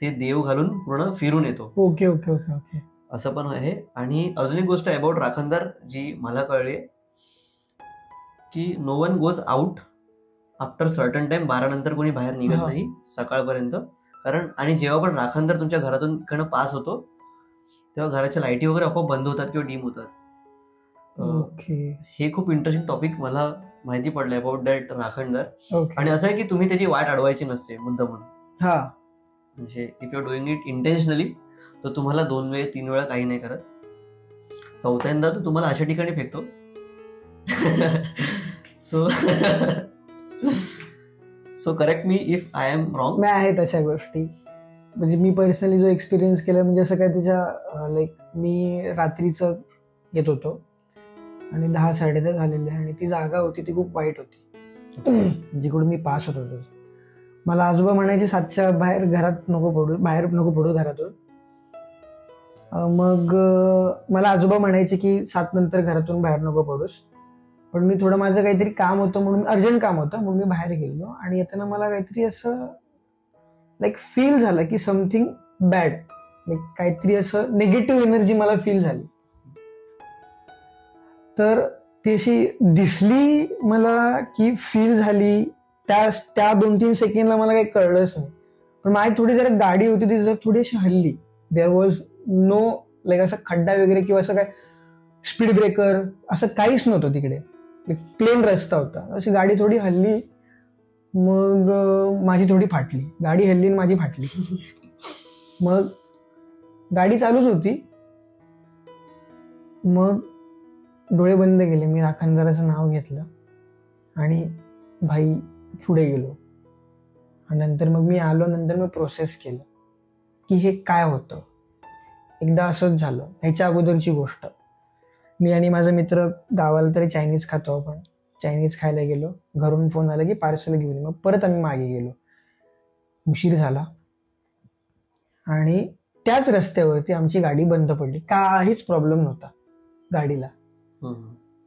ते देव घालून पूर्ण फिरून येतो. Okay okay okay okay. असं पण आहे. आणि अजून एक गोष्ट अबाउट राखणदार जी मला कळली, की no one goes out after certain time. 12 नंतर कोणी बाहेर निघत नाही सकाळपर्यंत. कारण आणि जेव्हा पण राखणदार तुमच्या घरातून कडनं पास होतो तेव्हा घराच्या लाईटी वगैरे आपोआप बंद होतात किंवा डीम होतात. हे खूप इंटरेस्टिंग टॉपिक मला माहिती पडलं अबाउट दॅट राखणदार. आणि असं आहे की तुम्ही त्याची वाट अडवायची नसते मुद्दामून. म्हणजे if you are doing it intentionally तर तुम्हाला 2 वेळा 3 वेळा काही नाही करत. चौथ्यांदा तो तुम्हाला अशा ठिकाणी फेकतो. So correct me if I am wrong. नाही आहे तशा गोष्टी. म्हणजे मी पर्सनली जो एक्सपिरियन्स केला, म्हणजे असं काय त्याच्या लाईक मी रात्रीचं येत होतो आणि 10-10:30 झालेले, आणि ती जागा होती ती खूप वाईट होती जिकडून मी पास होत होतो. मला आजोबा म्हणायचे 7च्या बाहेर घरात नको पडू, बाहेर नको पडू घरातून. मग मला आजोबा म्हणायचे की 7 नंतर घरातून बाहेर नको पडूस. पण मी थोडं माझं काहीतरी काम होतं म्हणून, अर्जंट काम होतं म्हणून मी बाहेर गेलो, आणि येताना मला काहीतरी असं लाईक फील झालं की समथिंग बॅड, काहीतरी असं निगेटिव्ह एनर्जी मला फील झाली. तर ती अशी दिसली मला की फील झाली, त्या 2-3 सेकंडला मला काही कळलंच नाही. पण माझी थोडी जरा गाडी होती ती जर थोडी अशी हल्ली. देअर वॉज नो लाईक असं खड्डा वगैरे किंवा असं काय स्पीड ब्रेकर असं काहीच नव्हतं तिकडे, प्लेन रस्ता होता. अशी गाडी थोडी हल्ली, मग माझी थोडी फाटली. गाडी हल्ली आणि माझी फाटली. मग गाडी चालूच होती. मग डोळे बंद केले, मी राखणदाराचं नाव घेतलं आणि भाई पुढे गेलो. आणि नंतर मग मी आलो, नंतर मी प्रोसेस केलं की हे काय होतं. एकदा असंच झालं. ह्याच्या अगोदरची गोष्ट, मी आणि माझा मित्र गावाला तरी चायनीज खातो आपण, चायनीज खायला गेलो. घरून फोन आला की पार्सल घेऊन. मग परत आम्ही मागे गेलो. उशीर झाला आणि त्याच रस्त्यावरती आमची गाडी बंद पडली. काहीच प्रॉब्लेम नव्हता गाडीला,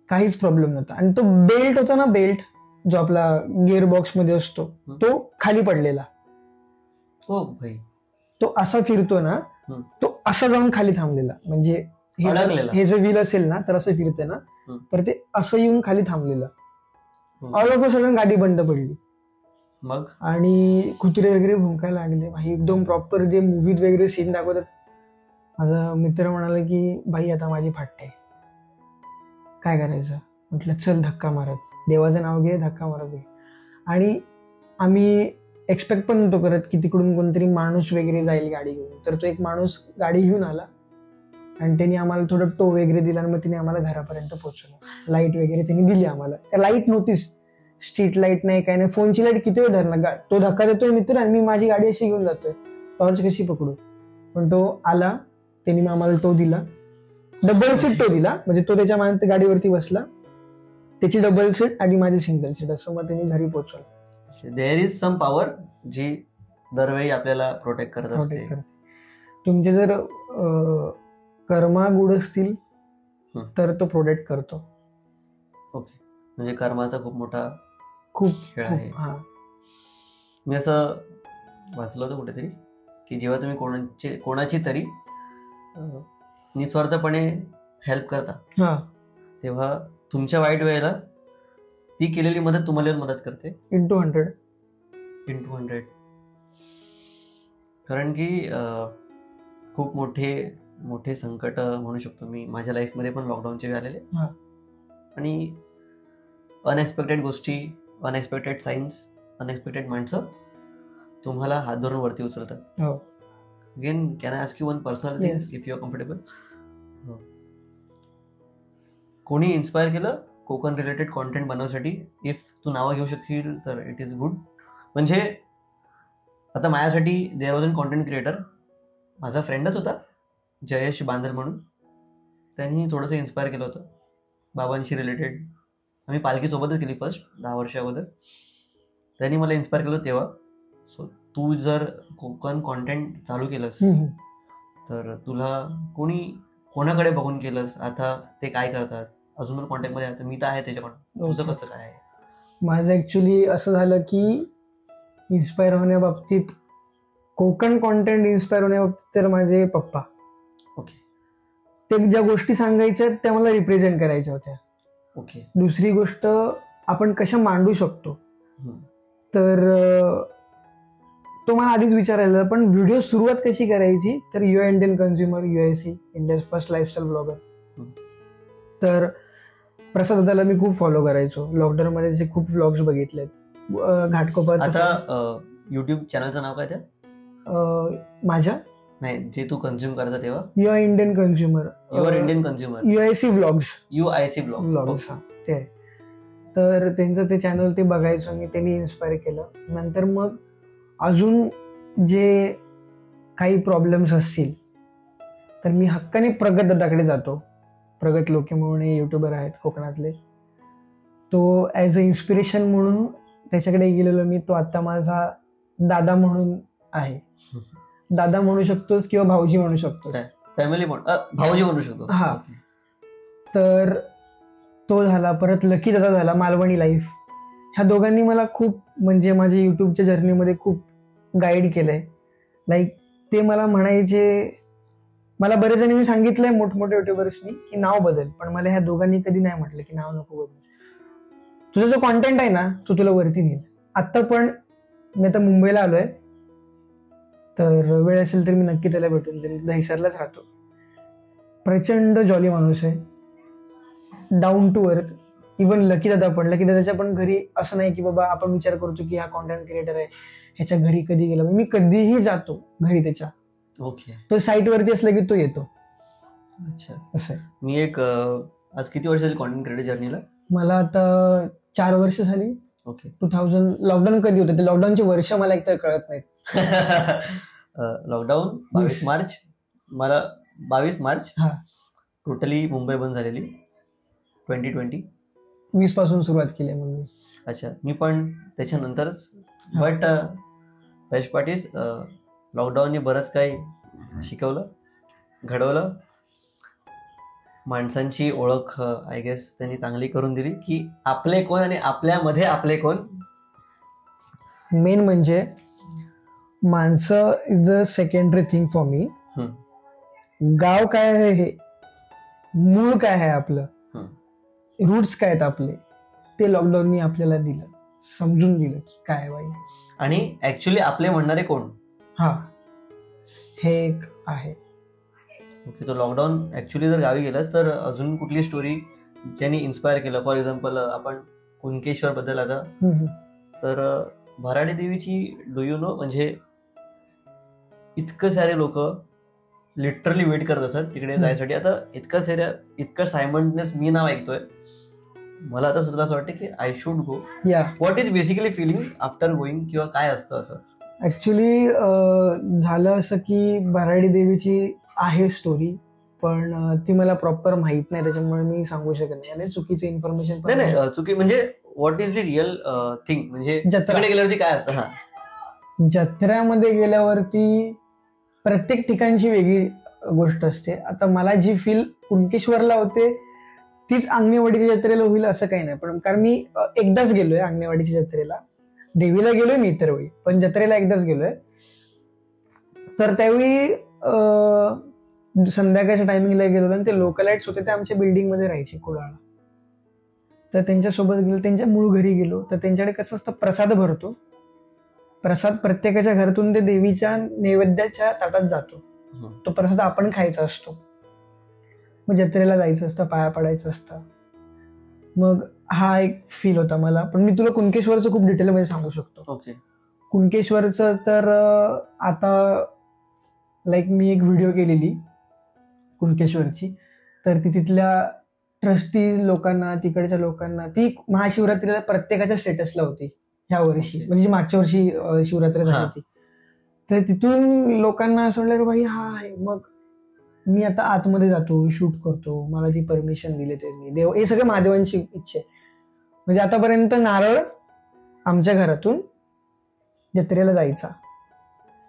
काहीच प्रॉब्लेम नव्हता. आणि तो बेल्ट होता ना, बेल्ट जो आपला गिअर बॉक्स मध्ये असतो तो खाली पडलेला. हो भाई, तो असा फिरतो ना, तो असा जाऊन खाली थांबलेला. म्हणजे हे जे व्हील असेल ना तर असं फिरते ना, तर ते असं येऊन खाली थांबलेलं. ऑल ऑफ अ सडन गाडी बंद पडली. मग आणि कुत्रे वगैरे भुंकायला लागले. भाई एकदम प्रॉपर जे मूवीत वगैरे सीन दाखवतात. माझा मित्र म्हणाला की भाई आता माझी फाटते, काय करायचं. म्हटलं चल धक्का मारत, देवाचं नाव घे, धक्का मारत घे. आणि आम्ही एक्सपेक्ट पण नव्हतो करत की तिकडून कोणतरी माणूस वगैरे जाईल गाडी घेऊन. तर तो एक माणूस गाडी घेऊन आला आणि त्यांनी आम्हाला थोडं टो वगैरे दिला आणि मग तिने आम्हाला घरापर्यंत पोहोचवलं. लाईट वगैरे त्यांनी दिली आम्हाला. लाईट नव्हतीच, स्ट्रीट लाईट नाही, काय नाही. फोनची लाईट किती वेळ धरणार. तो धक्का देतोय मित्र आणि मी माझी गाडी अशी घेऊन जातोय, टॉर्च कशी पकडू. पण तो आला, त्यांनी मग आम्हाला टो दिला. डबल सीट टो दिला, म्हणजे तो त्याच्या मागे गाडीवरती बसला, त्याची डबल सीट आणि माझी सिंगल सीट, असं मग त्यांनी घरी पोहोचवलं. देअर इज सम पॉवर जी दरवेळी आपल्याला प्रोटेक्ट करत असते. तुमचे जर कर्मा गुड असतील तर तो प्रोटेक्ट करतो. ओके, म्हणजे कर्माचा खूप मोठा खेळ आहे. मी असं वाचलं होतं कुठेतरी की जेव्हा तुम्ही कोणाची तरी निस्वार्थपणे हेल्प करता तेव्हा तुमच्या वाईट वेळेला ती केलेली मदत तुम्हाला मदत करते इंटू 100. कारण की खूप मोठे संकट म्हणू शकतो मी. माझ्या लाईफमध्ये पण लॉकडाऊनचे वेळ आलेले आणि अनएक्सपेक्टेड गोष्टी, अनएक्सपेक्टेड साईन्स, अनएक्सपेक्टेड माणसं तुम्हाला हात धरून वरती उचलतात. Again can I ask you one personal thing if you are comfortable? कोणी इन्स्पायर केलं कोकण रिलेटेड कॉन्टेंट बनवण्यासाठी? इफ तू नावं घेऊ शकशील तर इट इज गुड. म्हणजे आता माझ्यासाठी there was an content creator, माझा फ्रेंडच होता जयेश बांदर म्हणून. त्यांनी थोडंसं इन्स्पायर केलं होतं बाबांशी रिलेटेड. आम्ही पालखीसोबतच केली फर्स्ट 10 वर्ष अगोदर. त्यांनी मला इन्स्पायर केलं तेव्हा. सो तू जर कोकण कॉन्टेंट चालू केलंस तर तुला कोणाकडे बघून केलंस, आता ते काय करतात, अजून पण कॉन्टॅक्टमध्ये आहे? मी तर आहे त्याच्याकडून. तुझं कसं काय आहे? माझं ऍक्च्युली असं झालं की इन्स्पायर होण्याबाबतीत, कोकण कॉन्टेंट इन्स्पायर होण्याबाबतीत तर माझे पप्पा. ओके. ते ज्या गोष्टी सांगायच्या त्या मला रिप्रेझेंट करायच्या होत्या. ओके. दुसरी गोष्ट, आपण कशा मांडू शकतो, तर तो मला आधीच विचारायला. पण व्हिडिओ सुरुवात कशी करायची, तर your Indian consumer, UIC, India's first lifestyle blogger. तर प्रसाद दादाला मी खूप फॉलो करायचो. लॉकडाऊन मध्ये खूप व्लॉग्स बघितलेत. घाटकोपर. आता युट्यूब चॅनलचं नाव काय? त्या माझ्या नाही, जे तू कन्झ्युम करता तेव्हा? Your Indian consumer. UIC blogs. ते आहे. तर त्यांचं ते चॅनल ते बघायचो मी. त्यांनी इन्स्पायर केलं. नंतर मग अजून जे काही प्रॉब्लेम्स असतील तर मी हक्काने प्रगत दादाकडे जातो. प्रगत लोके म्हणून युट्यूबर आहेत कोकणातले. तो ॲज अ इन्स्पिरेशन म्हणून त्याच्याकडे गेलेलो मी. तो आता माझा दादा म्हणून आहे. दादा म्हणू शकतोस किंवा भाऊजी म्हणू शकतो. फॅमिली भाऊजी म्हणू शकतो. हा. तर तो झाला. परत लकी दादा झाला, मालवणी लाईफ. ह्या दोघांनी मला खूप, म्हणजे माझ्या युट्यूबच्या जर्नीमध्ये खूप गाईड केलंय. लाईक ते मला म्हणायचे, मला बरेच जणांनी सांगितलंय मोठमोठ्या युट्यूबर्सनी की नाव बदल, पण मला ह्या दोघांनी कधी नाही म्हटलं की नाव नको बदल. तुझा जो कॉन्टेंट आहे ना तो तुला वरती नेईल. आत्ता पण मी आता मुंबईला आलोय, तर वेळ असेल तर मी नक्की त्याला भेटून जाईल. दहिसरलाच राहतो. प्रचंड जॉली माणूस आहे, down to earth. Even Lucky दादाच्या पण घरी असं नाही की बाबा आपण विचार करतो की हा कॉन्टेंट क्रिएटर आहे, ह्याच्या घरी कधी गेला. मी कधीही जातो घरी त्याच्या. ओके. तो साईट वरती असला की तो येतो. अच्छा, असं आहे. मी एक आज किती वर्ष झाली कॉन्टेंट क्रिएटर जर्नीला? मला आता 4 वर्ष झाली. ओके. 2000 लॉकडाऊन कधी होतं ते लॉकडाऊनचे वर्ष मला एकतर कळत नाहीत. लॉकडाऊन 22 मार्च. मला 22 मार्च. हा. टोटली मुंबई बंद झालेली 2020. 20 पासून सुरुवात केली म्हणून. अच्छा, मी पण त्याच्यानंतरच. बट बेस्ट पार्ट इज लॉकडाऊनने बरंच काही शिकवलं, घडवलं. माणसांची ओळख आय गेस त्यांनी चांगली करून दिली की आपले कोण आणि आपल्यामध्ये आपले कोण. मेन म्हणजे माणसं is the secondary thing for me. गाव काय आहे, हे मूळ काय आहे आपलं, रूट्स काय आहेत आपले, ते लॉकडाऊननी आपल्याला दिलं, समजून दिलं की काय बाई. आणि ऍक्च्युली आपले म्हणणारे कोण, हा हे एक आहे. ओके. तो लॉकडाऊन ऍक्च्युली जर गावी गेलास तर अजून कुठली स्टोरी ज्यांनी इन्स्पायर केलं, फॉर एक्झाम्पल आपण कुणकेश्वर बद्दल आता, तर भराडी देवीची डू यू नो, म्हणजे इतकं सारे लोक लिटरली वेट करत असतात तिकडे जायसाठी. आता इतकं सायमंटनेस मी नाव ऐकतोय, मला आता सुद्धा असं वाटतं की I should go. What is basically feeling after going, किंवा काय असतं असं. ऍक्च्युली झालं असं की भराडी देवीची आहे स्टोरी, पण ती मला प्रॉपर माहित नाही, त्याच्यामुळे मी सांगू शकत नाही. आणि चुकीची इन्फॉर्मेशन नाही चुकी, म्हणजे what is the real thing, म्हणजे जत्रेकडे गेल्यावरती काय असतं. हा, जत्रेमध्ये गेल्यावरती प्रत्येक ठिकाणची वेगळी गोष्ट असते. आता मला जी फील कुणकेश्वरला होते तीच आंगणेवाडीच्या जत्रेला होईल असं काही नाही, पण कारण मी एकदाच गेलोय आंगणेवाडीच्या जत्रेला. देवीला गेलोय मी इतर वेळी, पण जत्रेला एकदाच गेलोय. तर त्यावेळी संध्याकाळच्या टायमिंगला गेलो आणि ते लोकलाइट्स होते, ते आमच्या बिल्डिंगमध्ये राहायचे कुडाळला. तर त्यांच्यासोबत गेलो, त्यांच्या मूळ घरी गेलो. तर त्यांच्याकडे कसं असतं, प्रसाद भरतो. प्रसाद प्रत्येकाच्या घरातून ते देवीच्या नैवेद्याच्या ताटात जातो. तो प्रसाद आपण खायचा असतो. मग जत्रेला जायचं असतं, पाया पडायचं असतं. मग हा एक फील होता मला. पण मी तुला कुणकेश्वरचं खूप डिटेलमध्ये सांगू शकतो. ओके. कुणकेश्वरचं तर आता लाईक मी एक व्हिडिओ केलेली कुणकेश्वरची, तर ती तिथल्या ट्रस्टी लोकांना, तिकडच्या लोकांना, ती महाशिवरात्रीला प्रत्येकाच्या स्टेटसला होती ह्या वर्षी, म्हणजे मागच्या वर्षी शिवरात्री झाली होती. तर तिथून लोकांना असं वाटलं भाई हा आहे. मग मी आता आतमध्ये जातो, शूट करतो, मला ती परमिशन दिली त्यांनी. देव, हे सगळं महादेवांची इच्छा आहे. म्हणजे आतापर्यंत नारळ आमच्या घरातून जत्रेला जायचा.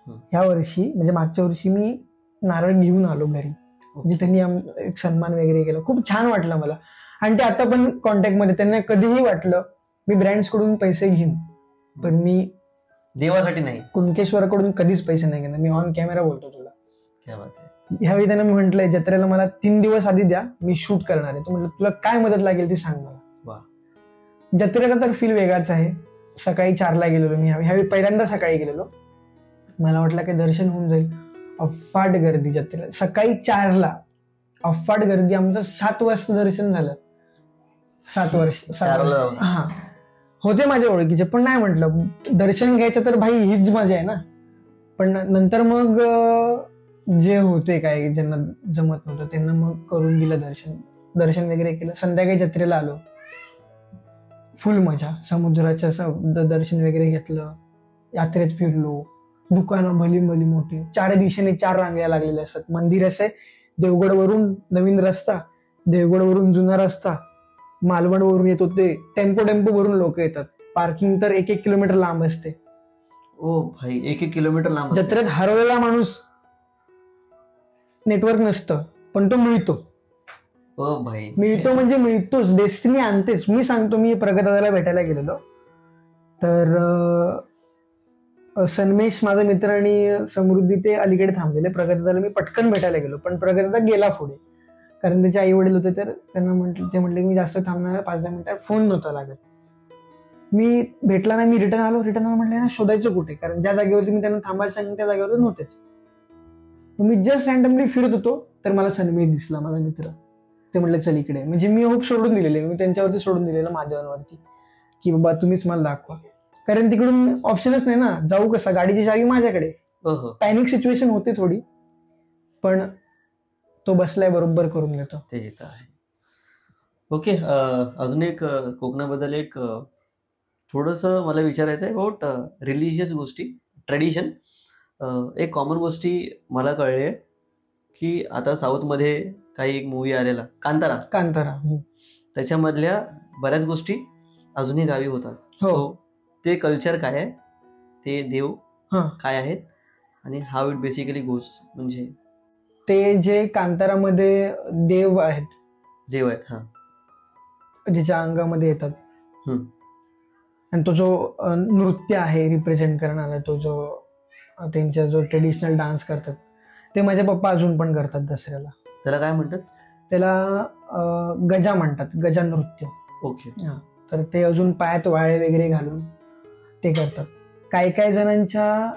ह्या वर्षी म्हणजे मागच्या वर्षी मी नारळ घेऊन आलो घरी, म्हणजे त्यांनी एक सन्मान वगैरे केला. खूप छान वाटलं मला. आणि ते आता पण कॉन्टॅक्टमध्ये, त्यांना कधीही वाटलं मी ब्रँड्स कडून पैसे घेईन, पण मी देवासाठी नाही, कुणकेश्वरकडून कधीच पैसे नाही घेणार. मी ऑन कॅमेरा बोलतो तुला. क्या बात आहे. ह्यावेळी त्यांना मी म्हटलंय जत्रेला मला 3 दिवस आधी द्या, मी शूट करणार आहे. तो म्हटलं तुला काय मदत लागेल ती सांग मला. जत्रेचा तर फील वेगळाच आहे. सकाळी 4ला गेलेलो मी, ह्यावेळी पहिल्यांदा सकाळी गेलेलो. मला वाटलं की दर्शन होऊन जाईल. अफाट गर्दी जत्रेला, सकाळी 4ला अफाट गर्दी. आमचं 7 वाजता दर्शन झालं. 7 वाजता हा होते माझ्या ओळखीचे, पण नाही म्हटलं दर्शन घ्यायचं तर भाई हीच मजा आहे ना. पण नंतर मग जे होते काय ज्यांना जमत नव्हतं त्यांना मग करून दिलं दर्शन वगैरे केलं. संध्याकाळी जत्रेला आलो, फुल मजा. समुद्राच्या दर्शन वगैरे घेतलं, यात्रेत फिरलो, दुकानं भली भली मोठी, 4 दिशेने 4 रांग्या लागलेल्या असतात. मंदिर असे, देवगडवरून नवीन रस्ता, देवगडवरून जुना रस्ता, मालवणवरून येत होते, टेम्पो भरून लोक येतात. पार्किंग तर 1-1 किलोमीटर लांब असते. ओ भाई, 1-1 किलोमीटर लांब. जत्रेत हरवलेला माणूस, नेटवर्क नसतं पण तो मिळतो. ओ भाई, मिळतो म्हणजे मिळतोच, डेस्टिनी आणतेच. मी सांगतो, मी प्रगतदादाला भेटायला गेलेलो, तर सन्मेश माझा मित्र आणि समृद्धी ते अलीकडे थांबलेले. प्रगतदादाला मी पटकन भेटायला गेलो, पण प्रगतदादा गेला पुढे, कारण त्याचे आई वडील होते. तर त्यांना म्हटले मी जास्त थांबणार, 5-10 मिनिटं. फोन नव्हता लागत. मी भेटला नाही, मी रिटर्न आलो म्हटलं ना शोधायचं कुठे, कारण ज्या जागेवरती मी त्यांना थांबायला सांगितलं त्या जागेवर नव्हतेच. मी जस्ट रँडमली फिरत होतो, तर मला सन्मेश दिसला, माझा मित्र. ते म्हटलं चल इकडे. म्हणजे मी होप सोडून दिलेले, मी त्यांच्यावरती सोडून दिलेलं महादेवांवरती, की बाबा तुम्हीच मला दाखवा, कारण तिकडून ऑप्शनच नाही ना, जाऊ कसा, गाडीची चावी माझ्याकडे. पॅनिक सिच्युएशन होते थोडी, पण तो बसलाय, बरोबर करून देतो. ते आहे. ओके. अजून एक कोकणाबद्दल एक थोडंसं मला विचारायचं आहे अबाउट रिलिजियस गोष्टी, ट्रेडिशन. एक कॉमन गोष्टी मला कळली की आता साऊथमध्ये काही एक मूवी आलेला कांतारा, त्याच्यामधल्या बऱ्याच गोष्टी अजूनही गावी होतात. हो. ते कल्चर काय आहे, ते देव काय आहेत, आणि हाऊ इट बेसिकली गोज. म्हणजे ते जे कांतारामध्ये देव आहेत देव आहेत, हा, ज्याच्या अंगामध्ये येतात. हम्म. आणि तो जो नृत्य आहे रिप्रेझेंट करणारा, तो जो त्यांचा जो ट्रेडिशनल डान्स करतात, ते माझे पप्पा अजून पण करतात दसऱ्याला. त्याला काय म्हणतात? त्याला गजा म्हणतात, गजा नृत्य. ओके. हा, तर ते अजून पायात वाळे वगैरे घालून ते करतात. काही काही जणांच्या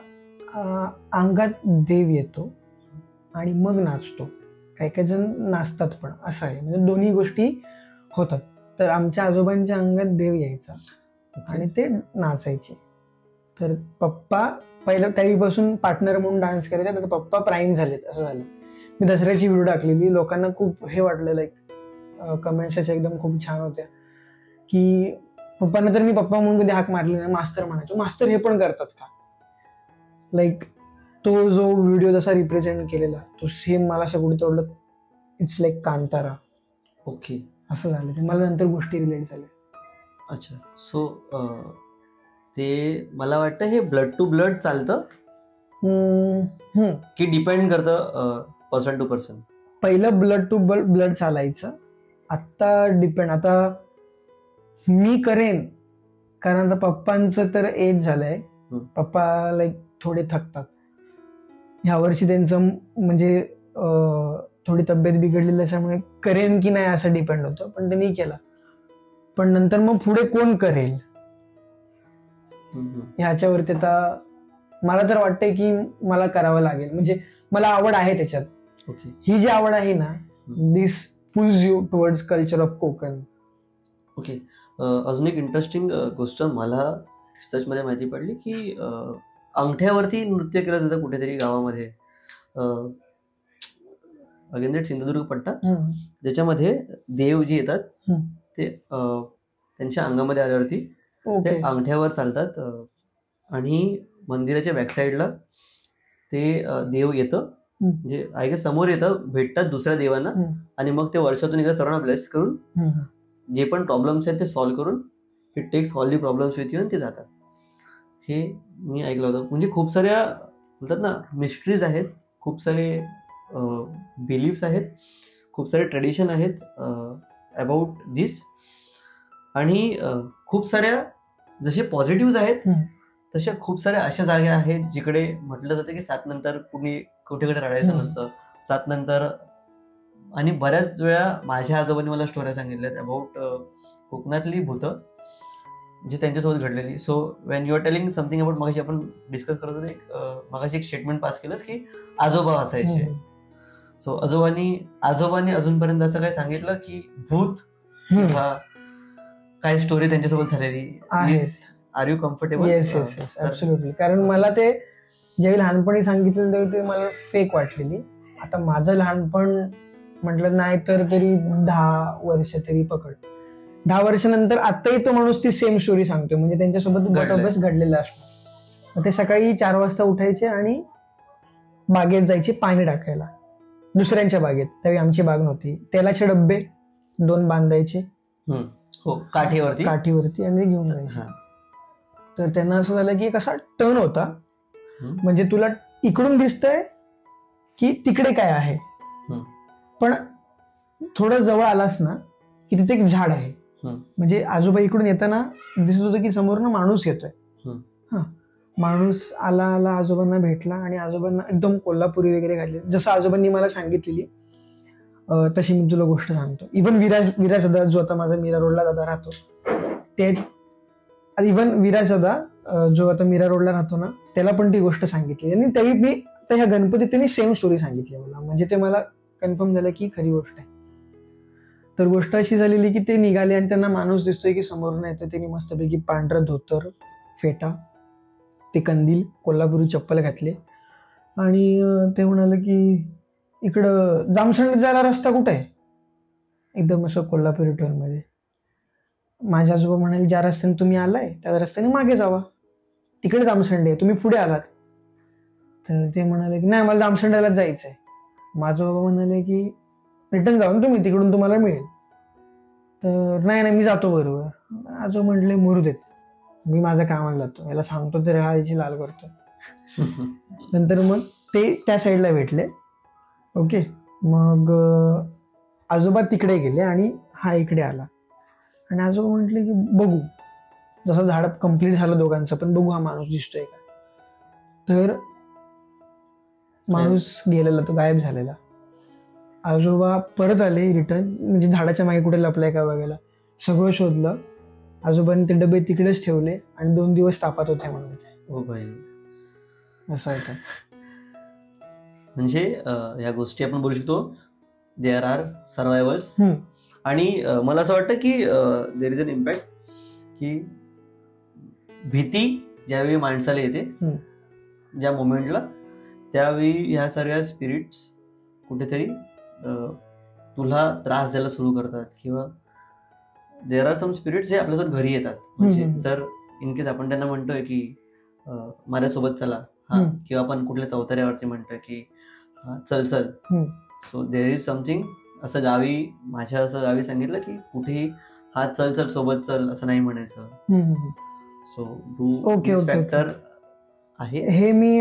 अंगात देव येतो आणि मग नाचतो, काही काही जण नाचतात पण, असं आहे. म्हणजे दोन्ही गोष्टी होतात. तर आमच्या आजोबांच्या अंगात देव यायचा आणि ते नाचायचे. तर पप्पा पहिलं त्यावेळीपासून पार्टनर म्हणून डान्स करायचा, तर पप्पा प्राईम झालेत, असं झालं. मी दसऱ्याची व्हिडिओ टाकलेली, लोकांना खूप हे वाटलं, लाईक कमेंट्स त्याच्या एकदम खूप छान होत्या की पप्पांना तर मी पप्पा म्हणून कधी हाक मारली नाही, मास्तर म्हणायचो. मास्तर हे पण करतात का? लाईक तो जो व्हिडिओ जसा रिप्रेझेंट केलेला, तो सेम मला असं कुठे तोडलं, इट्स लाईक कांतारा. ओके. असं झालं ते. मला नंतर गोष्टी रिलेट झाल्या. अच्छा. सो ते मला वाटतं हे ब्लड टू ब्लड चालतं की डिपेंड करतं पर्सन टू पर्सन? पहिलं ब्लड टू ब्लड चालायचं, आत्ता डिपेंड. आता मी करेन कारण आता पप्पांचं तर एज झालंय, पप्पा लाईक थोडे थकतात. ह्या वर्षी त्यांचं म्हणजे थोडी तब्येत बिघडलेली असल्यामुळे करेन की नाही असं डिपेंड होतं, पण त्यांनी केला. पण नंतर मग पुढे कोण करेल ह्याच्यावरती आता मला तर वाटतंय की मला करावं लागेल. म्हणजे मला आवड आहे त्याच्यात. ओके. ही जी आवड आहे ना, this pulls you towards culture of Konkan. Okay. अजून एक इंटरेस्टिंग गोष्ट मला रिसर्चमध्ये माहिती पडली की अंगठ्यावरती नृत्य केलं जातं कुठेतरी गावामध्ये, अगेन दॅट सिंधुदुर्ग पट्टा, ज्याच्यामध्ये देव जे येतात ते त्यांच्या अंगामध्ये आल्यावरती ते अंगठ्यावर चालतात आणि मंदिराच्या बॅकसाईडला ते देव येतं, म्हणजे आय गेस समोर येतं, भेटतात दुसऱ्या देवांना आणि मग ते वर्षातून एकदा सर्वांना ब्लेस करून जे पण प्रॉब्लेम्स आहेत ते सॉल्व्ह करून it takes all the problems with you आणि ते जातात. हे मी ऐकलं होतं. म्हणजे खूप साऱ्या म्हणतात ना मिस्ट्रीज आहेत, खूप सारे बिलीफ्स आहेत, खूप सारे ट्रेडिशन आहेत अबाउट दिस. आणि खूप साऱ्या जसे पॉझिटिव्ह आहेत तशा खूप साऱ्या अशा जागा आहेत जिकडे म्हटलं जातं की 7 नंतर कुणी कुठे कुठे रडायचं नसतं, 7 नंतर. आणि बऱ्याच वेळा माझ्या आजोबांनी मला स्टोऱ्या सांगितल्यात अबाउट कोकणातली भूतं जी त्यांच्यासोबत घडलेली. So when you are telling something about, मगाशी आपण डिस्कस करत होतो, मगाशी एक स्टेटमेंट पास केलंस की आजोबा असायचे. सो आजोबांनी अजूनपर्यंत असं काय सांगितलं की भूत किंवा काय स्टोरी त्यांच्यासोबत झालेली? Are you comfortable? Yes yes yes, absolutely. कारण मला ते ज्यावेळी लहानपणी सांगितलं त्यावेळी ते मला फेक वाटलेली. आता माझं लहानपण म्हटलं नाही तर तरी 10 वर्ष तरी पकड. 10 वर्षानंतर आताही तो माणूस ती सेम स्टोरी सांगतोय, म्हणजे त्यांच्यासोबत गटअभ्यास घडलेला असतो. मग ते सकाळी 4 वाजता उठायचे आणि बागेत जायचे पाणी टाकायला, दुसऱ्यांच्या बागेत. त्यावेळी आमची बाग नव्हती. तेलाचे डब्बे 2 बांधायचे काठीवरती आणि घेऊन जायचे. तर त्यांना असं झालं की एक असा टर्न होता, म्हणजे तुला इकडून दिसतंय की तिकडे काय आहे, पण थोडं जवळ आलास ना की तिथे एक झाड आहे. म्हणजे आजोबा इकडून येताना दिसत होतं की समोर ना माणूस येतोय. हा, माणूस आला आजोबांना भेटला आणि आजोबांना एकदम कोल्हापुरी वगैरे घातले, जसं आजोबांनी मला सांगितलेली तशी मी तुला गोष्ट सांगतो. इव्हन विराज दादा जो आता माझा मीरा रोडला दादा राहतो, ते इव्हन विराज दादा जो आता मीरा रोडला राहतो ना, त्याला पण ती गोष्ट सांगितली. आणि त्याही मी त्या ह्या गणपतीत त्यांनी सेम स्टोरी सांगितली मला. म्हणजे ते मला कन्फर्म झालं की खरी गोष्ट आहे. तर गोष्ट अशी झालेली की ते निघाले आणि त्यांना माणूस दिसतोय की समोरून येतो. त्यांनी मस्तपैकी पांढरं धोतर, फेटा, ते कंदील, कोल्हापुरी चप्पल घातले आणि ते म्हणाले की इकडं जामसंडीत जायला रस्ता कुठे आहे, एकदम असं कोल्हापुरी टोनमध्ये. माझ्या आजोबा म्हणाले ज्या रस्त्याने तुम्ही आलाय त्या रस्त्याने मागे जावा, तिकडे जामसंडी आहे, तुम्ही पुढे आलात. तर ते म्हणाले की नाही मला जामसंड्यालाच जायचं आहे. माझं बाबा म्हणाले की रिटर्न जाऊन तुम्ही तिकडून तुम्हाला मिळेल. तर नाही मी जातो बरोबर. आजोबा म्हटले मरू देत, मी माझ्या कामाला जातो, याला सांगतो तर याची लाल करतो. नंतर मग ते त्या साईडला भेटले. ओके, मग आजोबा तिकडे गेले आणि हा इकडे आला आणि आजोबा म्हटले की बघू, जसं झाड कम्प्लीट झालं दोघांचं, पण बघू हा माणूस दिसतोय का. तर माणूस गेलेला, तो गायब झालेला. आजोबा परत आले रिटर्न, म्हणजे झाडाच्या मागे कुठे लपलाय का बघायला. सगळं शोधलं, आजोबांनी ते डबे तिकडेच ठेवले आणि 2 दिवस तापात होते म्हणून. हो भाई, असं होतं. म्हणजे या गोष्टी आपण बोलू शकतो, देअर आर सर्वायव्हल्स. आणि मला असं वाटतं की देर इज अन इम्पॅक्ट, की भीती ज्यावेळी माणसाला येते ज्या मोमेंटला, त्यावेळी ह्या सगळ्या स्पिरिट्स कुठेतरी तुला त्रास द्यायला सुरू करतात, किंवा देर आर सम स्पिरिट्स हे आपल्यासोबत घरी येतात. म्हणजे जर इन केस आपण त्यांना म्हणतोय की माझ्यासोबत चला, हा, किंवा आपण कुठल्या चौतऱ्यावरती म्हणतोय की चल चल, सो देर इज समथिंग. असं गावी, माझ्या असं गावी सांगितलं की कुठेही हा चल चल सोबत चल असं नाही म्हणायचं. सो डू फॅक्टर आहे हे मी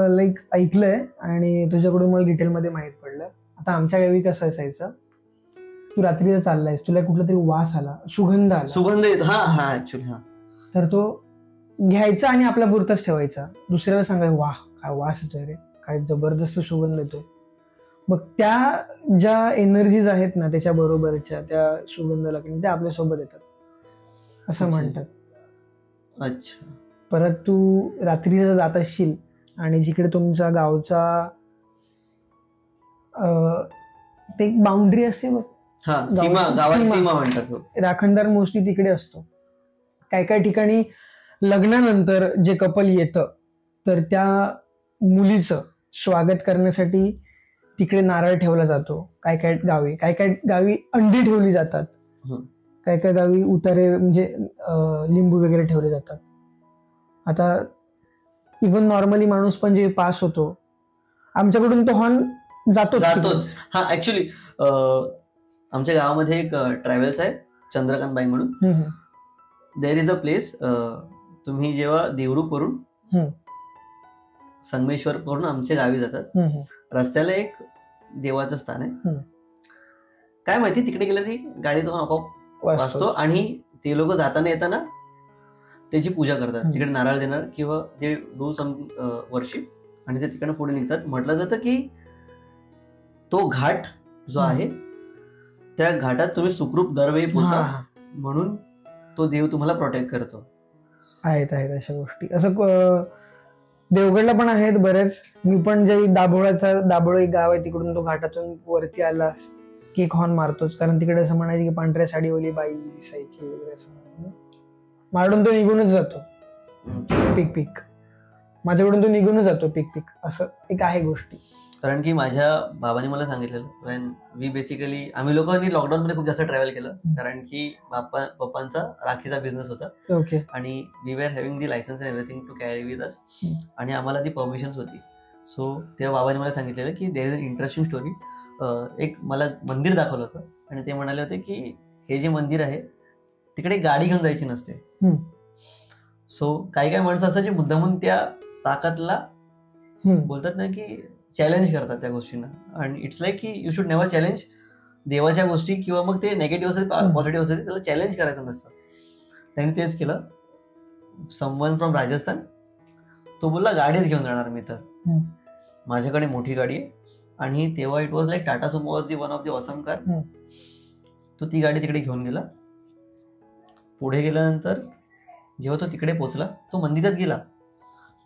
लाईक ऐकलंय आणि तुझ्याकडून मला डिटेलमध्ये माहित पडलं. आता आमच्या गावी कसं असायचं, तू रात्रीला चाललायस, तुला कुठला तरी वास आला, सुगंध येतो, हा ऍक्च्युली, हा, तर तो घ्यायचा आणि आपल्या पुरताच ठेवायचा. दुसऱ्याला सांगायचं वाह काय वास येतोय रे, काय जबरदस्त सुगंध येतोय. मग त्या ज्या एनर्जीज आहेत ना त्याच्या बरोबरच्या, त्या सुगंधाला त्या आपल्यासोबत येतात असं म्हणतात. अच्छा. परत तू रात्रीला जात असशील आणि जिकडे तुमचा गावचा ते बाउंड्री असते बघ, सीमा म्हणतात, राखणदार मोस्टली तिकडे असतो. काय काय ठिकाणी लग्नानंतर जे कपल येतं तर त्या मुलीचं स्वागत करण्यासाठी तिकडे नारळ ठेवला जातो. काय काय गावी अंडी ठेवली जातात, काय काय गावी उतारे म्हणजे लिंबू वगैरे ठेवले जातात. आता इव्हन नॉर्मली माणूस पण जे पास होतो आमच्याकडून तो हॉर्न जातोच. हा, ऍक्च्युली आमच्या गावामध्ये एक ट्रॅव्हल्स आहे, चंद्रकांतबाई म्हणून. देर इज अ प्लेस, तुम्ही जेव्हा देवरूप करून संगमेश्वर करून आमच्या गावी जातात, रस्त्याला एक देवाचं स्थान आहे. काय माहिती तिकडे गेलं ती गाडीचा आपोआप वाजतो आणि ते लोक जाताना येताना त्याची पूजा करतात. तिकडे नारळ देणार किंवा ते डू सम वर्षिप, आणि ते तिकडे पुढे निघतात. म्हटलं जातं की तो घाट जो आहे त्या घाटात तुम्ही सुखरूप दरवेळी पोचा, म्हणून तो देव तुम्हाला प्रोटेक्ट करतो. आहेत अशा गोष्टी. असं देवगडला पण आहेत बरेच. मी पण जे दाभोळ एक गाव आहे तिकडून तो घाटातून वरती आला की एक हॉर्न मारतोच, कारण तिकडे असं म्हणायचे की पांढऱ्या साडीवाली बाई दिसायची वगैरे असं. माझ्याकडून तो निघूनच जातो पीक माझ्याकडून तो निघूनच जातो पीक असं एक आहे गोष्टी. कारण की माझ्या बाबांनी मला सांगितलेलं, वी बेसिकली आम्ही लोकांनी लॉकडाऊन मध्ये खूप जास्त ट्रॅव्हल केलं, कारण की पप्पांचा राखीचा बिझनेस होता. ओके. आणि we were having the licence and everything to carry with us, आणि आम्हाला ती परमिशन्स होती. सो तेव्हा बाबांनी मला सांगितलेलं की there is an interesting story. एक मला मंदिर दाखवलं होतं आणि ते म्हणाले होते की हे जे मंदिर आहे तिकडे गाडी घेऊन जायची नसते. सो काही माणसं असं जे मुद्दामून त्या ताकदला बोलतात ना की चॅलेंज करतात त्या गोष्टींना, आणि इट्स लाईक की यू शुड नेव्हर चॅलेंज देवाच्या गोष्टी, किंवा मग ते नेगेटिव्ह असेल पॉझिटिव्ह असेल त्याला चॅलेंज करायचं नसतं. त्यांनी तेच केलं. समवन फ्रॉम राजस्थान, तो बोलला गाडीच घेऊन जाणार मी, तर माझ्याकडे मोठी गाडी आहे. आणि तेव्हा it was like Tata Sumo was the one of the awesome car. तो ती गाडी तिकडे घेऊन गेला. पुढे गेल्यानंतर जेव्हा तो तिकडे पोचला, तो मंदिरात गेला,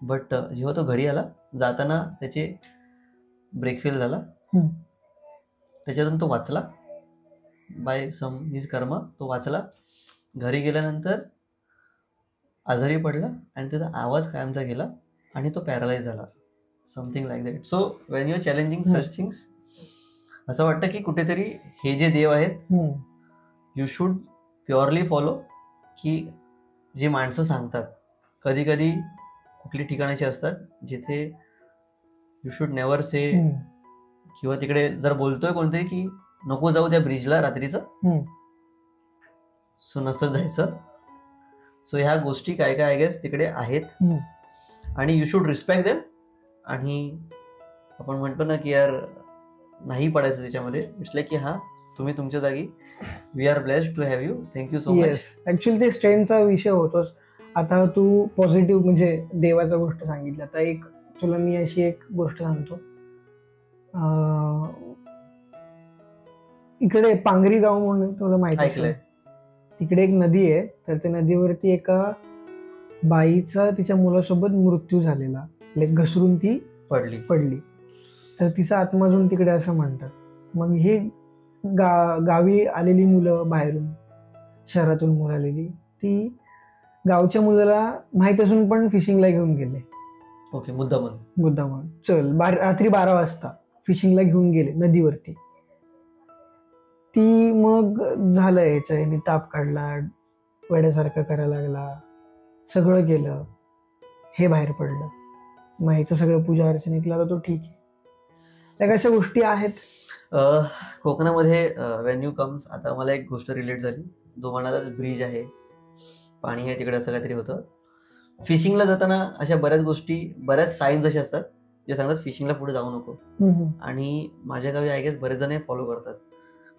बट जेव्हा तो घरी आला जाताना त्याचे ब्रेक फेल झाला. त्याच्यातून तो वाचला बाय सम हिज कर्म, तो वाचला. घरी गेल्यानंतर आजारी पडला आणि त्याचा आवाज कायमचा गेला आणि तो पॅरालाइज झाला, something like that. So when you are challenging such things, असं वाटतं की कुठेतरी हे जे देव आहेत यू शुड प्युअरली फॉलो, की जे माणसं सांगतात. कधी कधी कुठली ठिकाणाची असतात जिथे यू शुड नेव्हर से, किंवा तिकडे जर बोलतोय कोणतरी की नको जाऊ त्या ब्रिजला रात्रीचं, सो नसतं जायचं. सो ह्या गोष्टी काय आय गेस तिकडे आहेत, आणि यू शुड रिस्पेक्ट देम. आणि आपण म्हणतो ना की यार नाही पडायचं त्याच्यामध्ये, इट्स लाईक की हा तुम्ही तुमच्या जागी. We are blessed to have you. Thank you so much. Yes, actually ते स्ट्रेंथचा विषय होतोच. आता तू पॉझिटिव्ह म्हणजे देवाचा गोष्ट सांगितली. आता एक तुला मी अशी एक गोष्ट सांगतो. इकडे पांगरी गाव म्हणून तुला माहिती ऐकलंय. तिकडे एक नदी आहे. तर त्या नदीवरती एका बाईचा तिच्या मुलासोबत मृत्यू झालेला, घसरून ती पडली. तर तिचा आत्मा अजून तिकडे असं म्हणतात. मग हे गावी आलेली मुलं, बाहेरून शहरातून मुलं आलेली, ती गावच्या मुलाला माहित असून पण फिशिंगला घेऊन गेले. ओके, मुद्दाम चल रात्री 12 वाजता फिशिंगला घेऊन गेले नदीवरती. ती मग झालं याच्याने ताप काढला, वेड्यासारखं करायला लागला, सगळं केलं, हे बाहेर पडलं. मग ह्याचं सगळं पूजा अर्चना केला तर तो ठीक आहे. त्या कशा गोष्टी आहेत कोकणामध्ये. वेन यू कम्स, आता मला एक गोष्ट रिलेट झाली. दोमाणाचाच ब्रिज आहे, पाणी आहे तिकडे, असं काहीतरी होतं. फिशिंगला जाताना अशा बऱ्याच गोष्टी, बऱ्याच साईन्स असे असतात जे सांगतात फिशिंगला पुढे जाऊ नको. आणि माझ्या गावी आय गेस बरेच जण फॉलो करतात.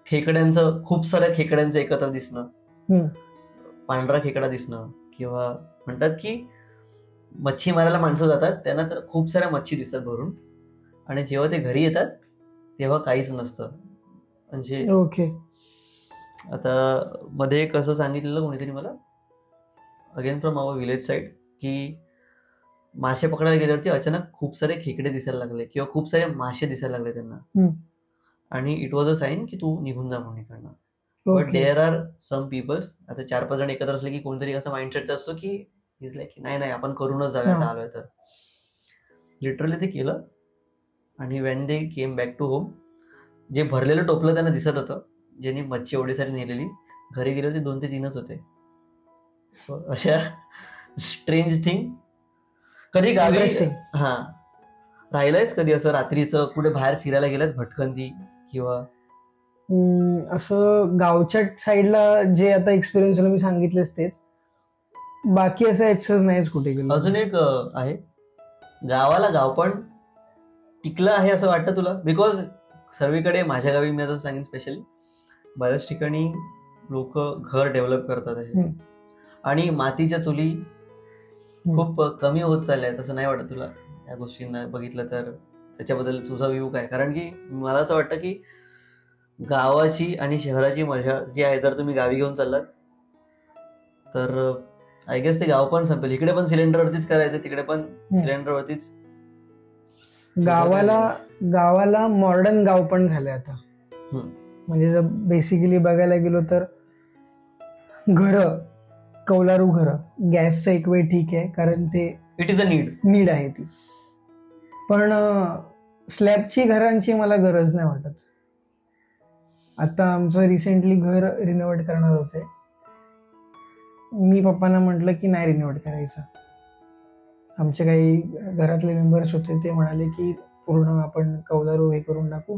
खेकड्यांचं, खूप साऱ्या खेकड्यांचं एकत्र दिसणं, पांढरा खेकडा दिसणं, किंवा म्हणतात की मच्छी मारायला माणसं जातात त्यांना तर खूप साऱ्या मच्छी दिसतात भरून, आणि जेव्हा ते घरी येतात तेव्हा काहीच नसतं. म्हणजे ओके. आता मध्ये कसं सांगितलेलं कोणीतरी मला, again from our village side, की मासे पकडायला गेल्यावरती अचानक खूप सारे खेकडे दिसायला लागले किंवा खूप सारे मासे दिसायला लागले त्यांना, आणि इट वॉज अ साईन की तू निघून जा म्हणून इकडनं. But there are some peoples, आता 4-5 जण एकत्र असले की कोणतरी असा माइंडसेट असतो की नाही आपण करूनच जाऊया आलोय तर. लिटरली ते केलं. आणि when they came back to home, जे भरलेलं टोपलं त्यांना दिसत होतं, ज्यांनी मच्छी एवढी सारी नेलेली, घरी गेले होते 2 ते 3च होते. अशा स्ट्रेंज थिंग. कधी गावी राहिलंयस कधी असं रात्रीचं कुठे बाहेर फिरायला गेलास भटकंती किंवा असं? गावच्या साईडला जे आता एक्सपिरियन्स मी सांगितलेच तेच, बाकी असं एक्सपिरियन्स नाहीच कुठे गेलो. अजून एक आहे, गावाला गाव पण टिकलं आहे असं वाटतं तुला? बिकॉज सर्वीकडे, माझ्या गावी मी आता सांगेन स्पेशली, बऱ्याच ठिकाणी लोक घर डेव्हलप करतात आहे, आणि मातीच्या चुली खूप कमी होत चालल्या आहेत. असं नाही वाटत तुला या गोष्टींना बघितलं तर? त्याच्याबद्दल तुझा व्ह्यू काय? कारण की मला असं वाटतं की गावाची आणि शहराची मजा जी आहे, जर तुम्ही गावी घेऊन चाललात तर आय गेस ते गाव पण संपेल. इकडे पण सिलेंडरवरतीच करायचं, तिकडे पण सिलेंडरवरतीच. गावाला मॉडर्न गाव पण झालंय आता. म्हणजे जर बेसिकली बघायला गेलो तर घरं, कौलारू घरं, गॅसचं एक वेळ ठीक आहे कारण ते इट इज अ नीड आहे ती, पण स्लॅबची घरांची मला गरज नाही वाटत. आता आमचं रिसेंटली घर रिनोव्हेट करणार होते, मी पप्पांना म्हटलं की नाही रिनोव्हेट करायचं. आमचे काही घरातले मेंबर्स होते, ते म्हणाले की पूर्ण आपण कौलारू हे करून टाकू,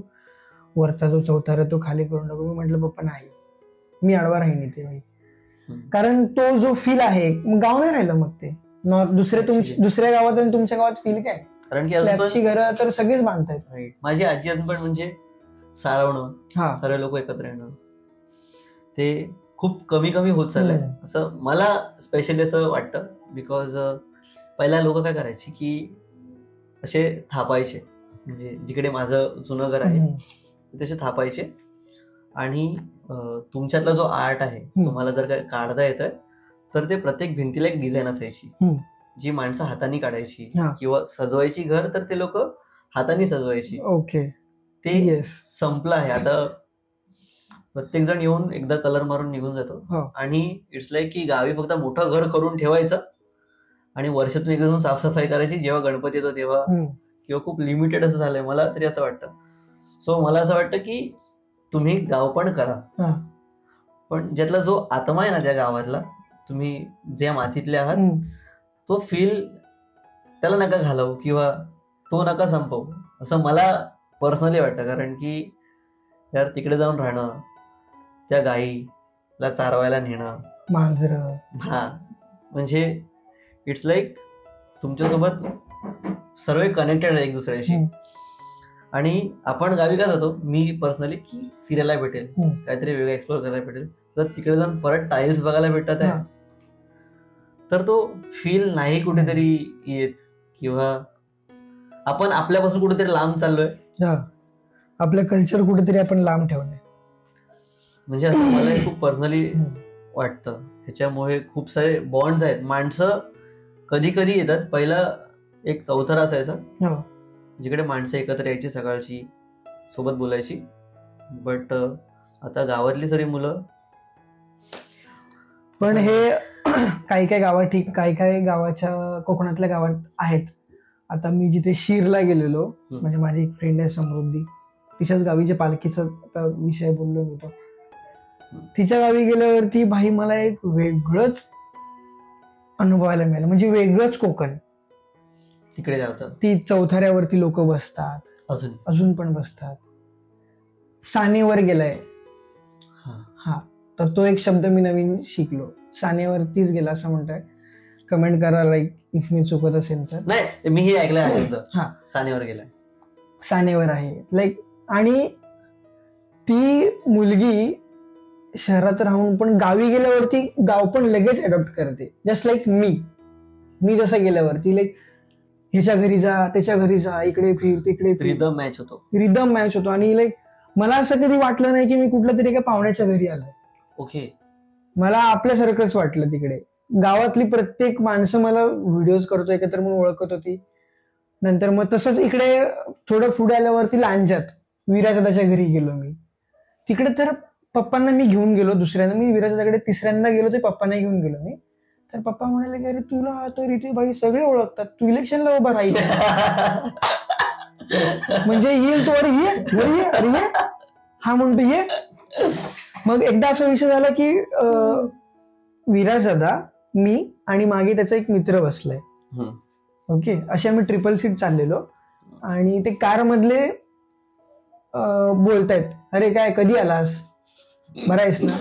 वरचा जो चौथारा तो खाली करून टाकू. मी म्हटलं पप्पा नाही, मी आडवा राहीन इथे, कारण तो जो फील आहे गाव नाही राहिलं. मग ते दुसऱ्या गावात आणि तुमच्या गावात फील काय? कारण की स्लॅबची घरं तर सगळीच बांधतायत. माझी आजी पण म्हणजे सारवणं, सर्व लोक एकत्र येणं, ते खूप कमी होत चाललंय असं मला स्पेशली असं वाटतं. बिकॉज पहिला लोक काय करायचे की असे थापायचे, म्हणजे जिकडे माझं जुनं घर आहे तसे थापायचे, आणि तुमच्यातला जो आर्ट आहे तुम्हाला जर काय काढता येतं तर ते प्रत्येक भिंतीला एक डिझाईन असायची जी माणसं हाताने काढायची किंवा सजवायची घर, तर ते लोक हाताने सजवायची. ओके, ते संपलं आहे आता. प्रत्येक जण येऊन एकदा कलर मारून निघून जातो, आणि इट्स लाईक की गावी फक्त मोठं घर करून ठेवायचं आणि वर्षातून एकदा जाऊन साफसफाई करायची जेव्हा गणपती येतो तेव्हा, किंवा खूप लिमिटेड असं झालंय मला तरी असं वाटतं. सो मला असं वाटतं की तुम्ही गाव पण करा, पण ज्यातला जो आत्मा आहे ना त्या गावातला, तुम्ही ज्या मातीतले आहात तो फील त्याला नका घालवू किंवा तो नका संपवू, असं मला पर्सनली वाटतं. कारण की यार तिकडे जाऊन राहणं, त्या गाईला चारवायला नेणं, मांजरं, म्हणजे इट्स लाईक तुमच्यासोबत सर्व कनेक्टेड आहे एक दुसऱ्याशी. आणि आपण गावी का जातो, मी पर्सनली, की फिरायला भेटेल, काहीतरी वेगळं एक्सप्लोर करायला भेटेल. तर तिकडे जाऊन परत टाईल्स बघायला भेटतात आहे, तर तो फील नाही कुठेतरी येत, किंवा आपण आपल्यापासून कुठेतरी लांब चाललोय, आपलं कल्चर कुठेतरी आपण लांब ठेवलंय. म्हणजे असं मला खूप पर्सनली वाटतं. ह्याच्यामुळे खूप सारे बॉन्ड्स आहेत. माणसं कधी कधी येतात. पहिला एक चौथरा असायचा जिकडे माणसं एकत्र यायची, सकाळची सोबत बोलायची. बट आता गावातली सगळी मुलं, पण हे काही काही गावात ठीक, काही काही गावाच्या कोकणातल्या गावात आहेत. आता मी जिथे शीरला गेलेलो, म्हणजे माझी एक फ्रेंड आहे समृद्धी, तिच्याच गावीच्या पालखीचा विषय बोललो मी, तो तिच्या गावी गेल्यावरती भाई मला एक वेगळंच अनुभवायला मिळालं. म्हणजे वेगळंच कोकण तिकडे जातं. ती चौथऱ्यावरती लोक बसतात, अजून पण बसतात. सानेवर गेलाय, हा, तर तो एक शब्द मी नवीन शिकलो, सानेवरतीच गेला असं म्हणताय. कमेंट करा लाईक इफ मी चुकत असेल तर. नाही, मी हे ऐकलं आहे शब्द, सानेवर गेलाय, सानेवर आहे लाईक. आणि ती मुलगी शहरात राहून पण गावी गेल्यावरती गाव पण लगेच अडॉप्ट करते. जस्ट लाईक मी जसं गेल्यावरती लाईक ह्याच्या घरी जा, त्याच्या घरी जा, इकडे फिर, तिकडे फिर, रिदम मॅच होतो. आणि लाईक मला असं कधी वाटलं नाही की मी कुठल्या तरी एका पाहुण्याच्या घरी आलोय. ओके, मला आपल्यासारखंच वाटलं. तिकडे गावातली प्रत्येक माणसं मला व्हिडिओज करतो एकत्र म्हणून ओळखत होती. नंतर मग तसंच इकडे थोडं पुढे आल्यावरती लांजात विराजदाच्या घरी गेलो मी. तिकडे तर पप्पांना मी घेऊन गेलो, दुसऱ्यांदा मी विराजदाकडे तिसऱ्यांदा गेलो ते पप्पांना घेऊन गेलो मी. तर पप्पा म्हणाले की अरे तुला तर इथे बाई सगळे ओळखतात, तू इलेक्शनला उभा राहायचं म्हणजे येईल तो, अरे ये घरी ये, अरे ये, हा म्हणतो ये. मग एकदा असा विषय झाला की विराजदा, मी आणि मागे त्याचा एक मित्र बसलाय. ओके, असे आम्ही ट्रिपल सीट चाललेलो आणि ते कार मधले बोलतायत, अरे काय कधी आलास, बरा आहेस ना.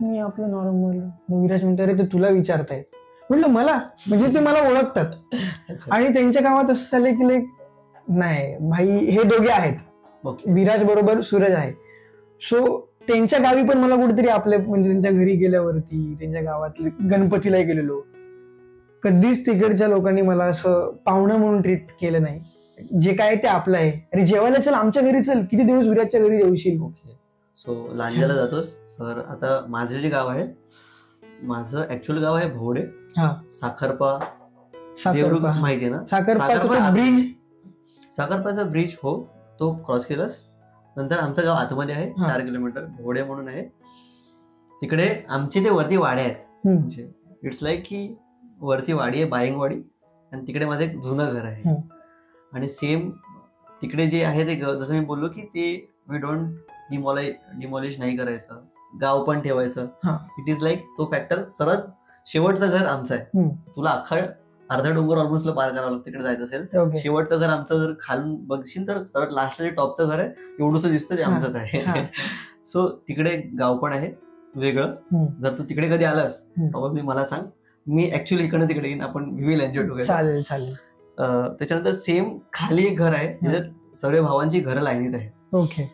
मी आपलं नॉर्मल. विराज म्हणतो अरे ते तुला विचारतायत. म्हटलं मला, म्हणजे ते मला ओळखतात. आणि त्यांच्या गावात असं झालं की लाईक नाही भाई हे दोघे आहेत, विराज बरोबर सूरज आहे. सो त्यांच्या गावी पण मला कुठेतरी आपले, म्हणजे त्यांच्या घरी गेल्यावरती त्यांच्या गावातले गणपतीला गेलेलो, कधीच तिकडच्या लोकांनी मला असं पाहुणं म्हणून ट्रीट केलं नाही. जे काय ते आपलं आहे, अरे जेवायला चल आमच्या घरी चल, किती दिवस विराजच्या घरी येऊशील. ओके, सो लांजाला जातोस सर. आता माझं जे गाव आहे, माझं ऍक्च्युअल गाव आहे भोवडे. साखरपा माहिती आहे ना, साखरपाचा ब्रिज हो, तो क्रॉस केलास नंतर आमचं गाव आतमध्ये आहे, 4 किलोमीटर भोवडे म्हणून आहे. तिकडे आमचे ते वरती वाडे आहेत. म्हणजे इट्स लाईक की वरती वाडी आहे, बाईंगवाडी, आणि तिकडे माझं एक जुनं घर आहे. आणि सेम तिकडे जे आहे ते जसं मी बोललो की ते वी डोंट डिमॉलिश नाही करायचं, गाव पण ठेवायचं. इट इज लाईक तो फॅक्टर. सर्वात शेवटचं घर आमचं आहे. तुला अख्खा अर्धा डोंगर ऑलमोस्ट पार करावं लागतं तिकडे जायचं असेल. शेवटचं घर आमचं, जर खालून बघशील तर सर्वात लास्टला जे टॉपचं घर आहे एवढंच दिसतं ते आमचंच आहे. सो तिकडे गाव पण आहे वेगळं. जर तू तिकडे कधी आलास प्रॉब्लेम मला सांग, मी ऍक्च्युअली इकडे तिकडे येईन, आपण विल एन्जॉय टुगेदर. चालेल चालेल. त्याच्यानंतर सेम खाली एक घर आहे ज्याच्यात सगळे भावांची घरं लाईनीत आहेत. ओके,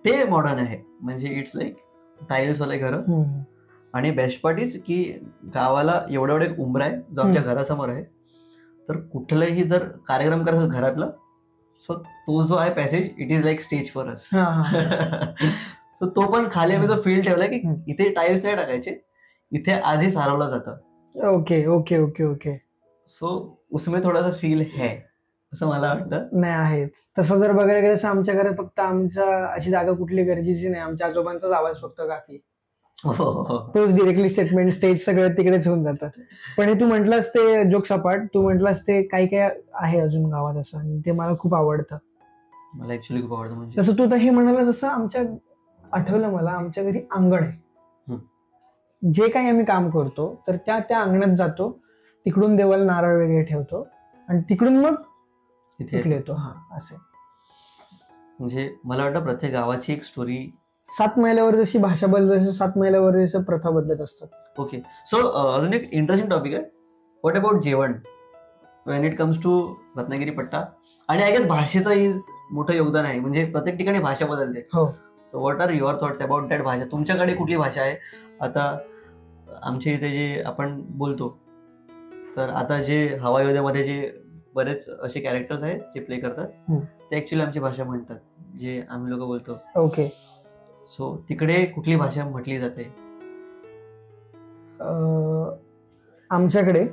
ते मॉडर्न आहे, म्हणजे इट्स लाईक टाईल्स वाले घर. आणि बेस्ट पार्ट इज की गावाला एवढा एवढा एक उंबरा आहे जो आमच्या घरासमोर आहे. तर कुठलाही जर कार्यक्रम करायचा घरातला, सो तो जो आहे passage, it is like stage for us. So तो पण खाली आम्ही तो फील ठेवलाय की इथे टाईल्स नाही टाकायचे, इथे आजही सारवलं जातं. Okay okay okay okay. So उसमें थोडासा फील है असं मला वाटतं. नाही आहे तसं जर बघायला गेलं तर आमच्या घरात फक्त आमच्या अशी जागा कुठली गरजेची नाही, आमच्या आजोबांचाच आवाज फक्त काफी. तोच डिरेक्टली स्टेटमेंट, स्टेज सगळं तिकडेच होऊन जातं. पण हे तू म्हटलंस ते जोक सपाट, तू म्हटलंस ते काही काही आहे अजून गावात असं, आणि ते मला खूप आवडतं. मला ऍक्च्युली खूप आवडतं. म्हणजे जसं तू तर हे म्हणालास असं आमच्या आठवलं मला, आमच्या घरी अंगण आहे. जे काही आम्ही काम करतो तर त्या अंगणात जातो, तिकडून देवाला नारळ वगैरे ठेवतो आणि तिकडून मग इथे येतो. असे म्हणजे मला वाटतं प्रत्येक गावाची एक स्टोरी. 7 मैलावर जशी भाषा बदलत, जशी 7 मैलावर जसं प्रथा बदलत असतात. ओके, सो अजून एक इंटरेस्टिंग टॉपिक आहे, व्हॉट अबाउट जेवण when it comes to Ratnagiri पट्टा. आणि आय गेस भाषेचा इज मोठं योगदान आहे. म्हणजे प्रत्येक ठिकाणी भाषा बदलते. हो. So what are your thoughts about that भाषा? तुमच्याकडे कुठली भाषा आहे? आता आमच्या इथे जे आपण बोलतो, तर आता जे हवा योद्यामध्ये जे बरेच असे कॅरेक्टर्स आहेत जे प्ले करतात, ते ऍक्च्युली आमची भाषा म्हणतात, जे आम्ही लोक बोलतो. ओके. सो तिकडे कुठली भाषा म्हटली जाते? आमच्याकडे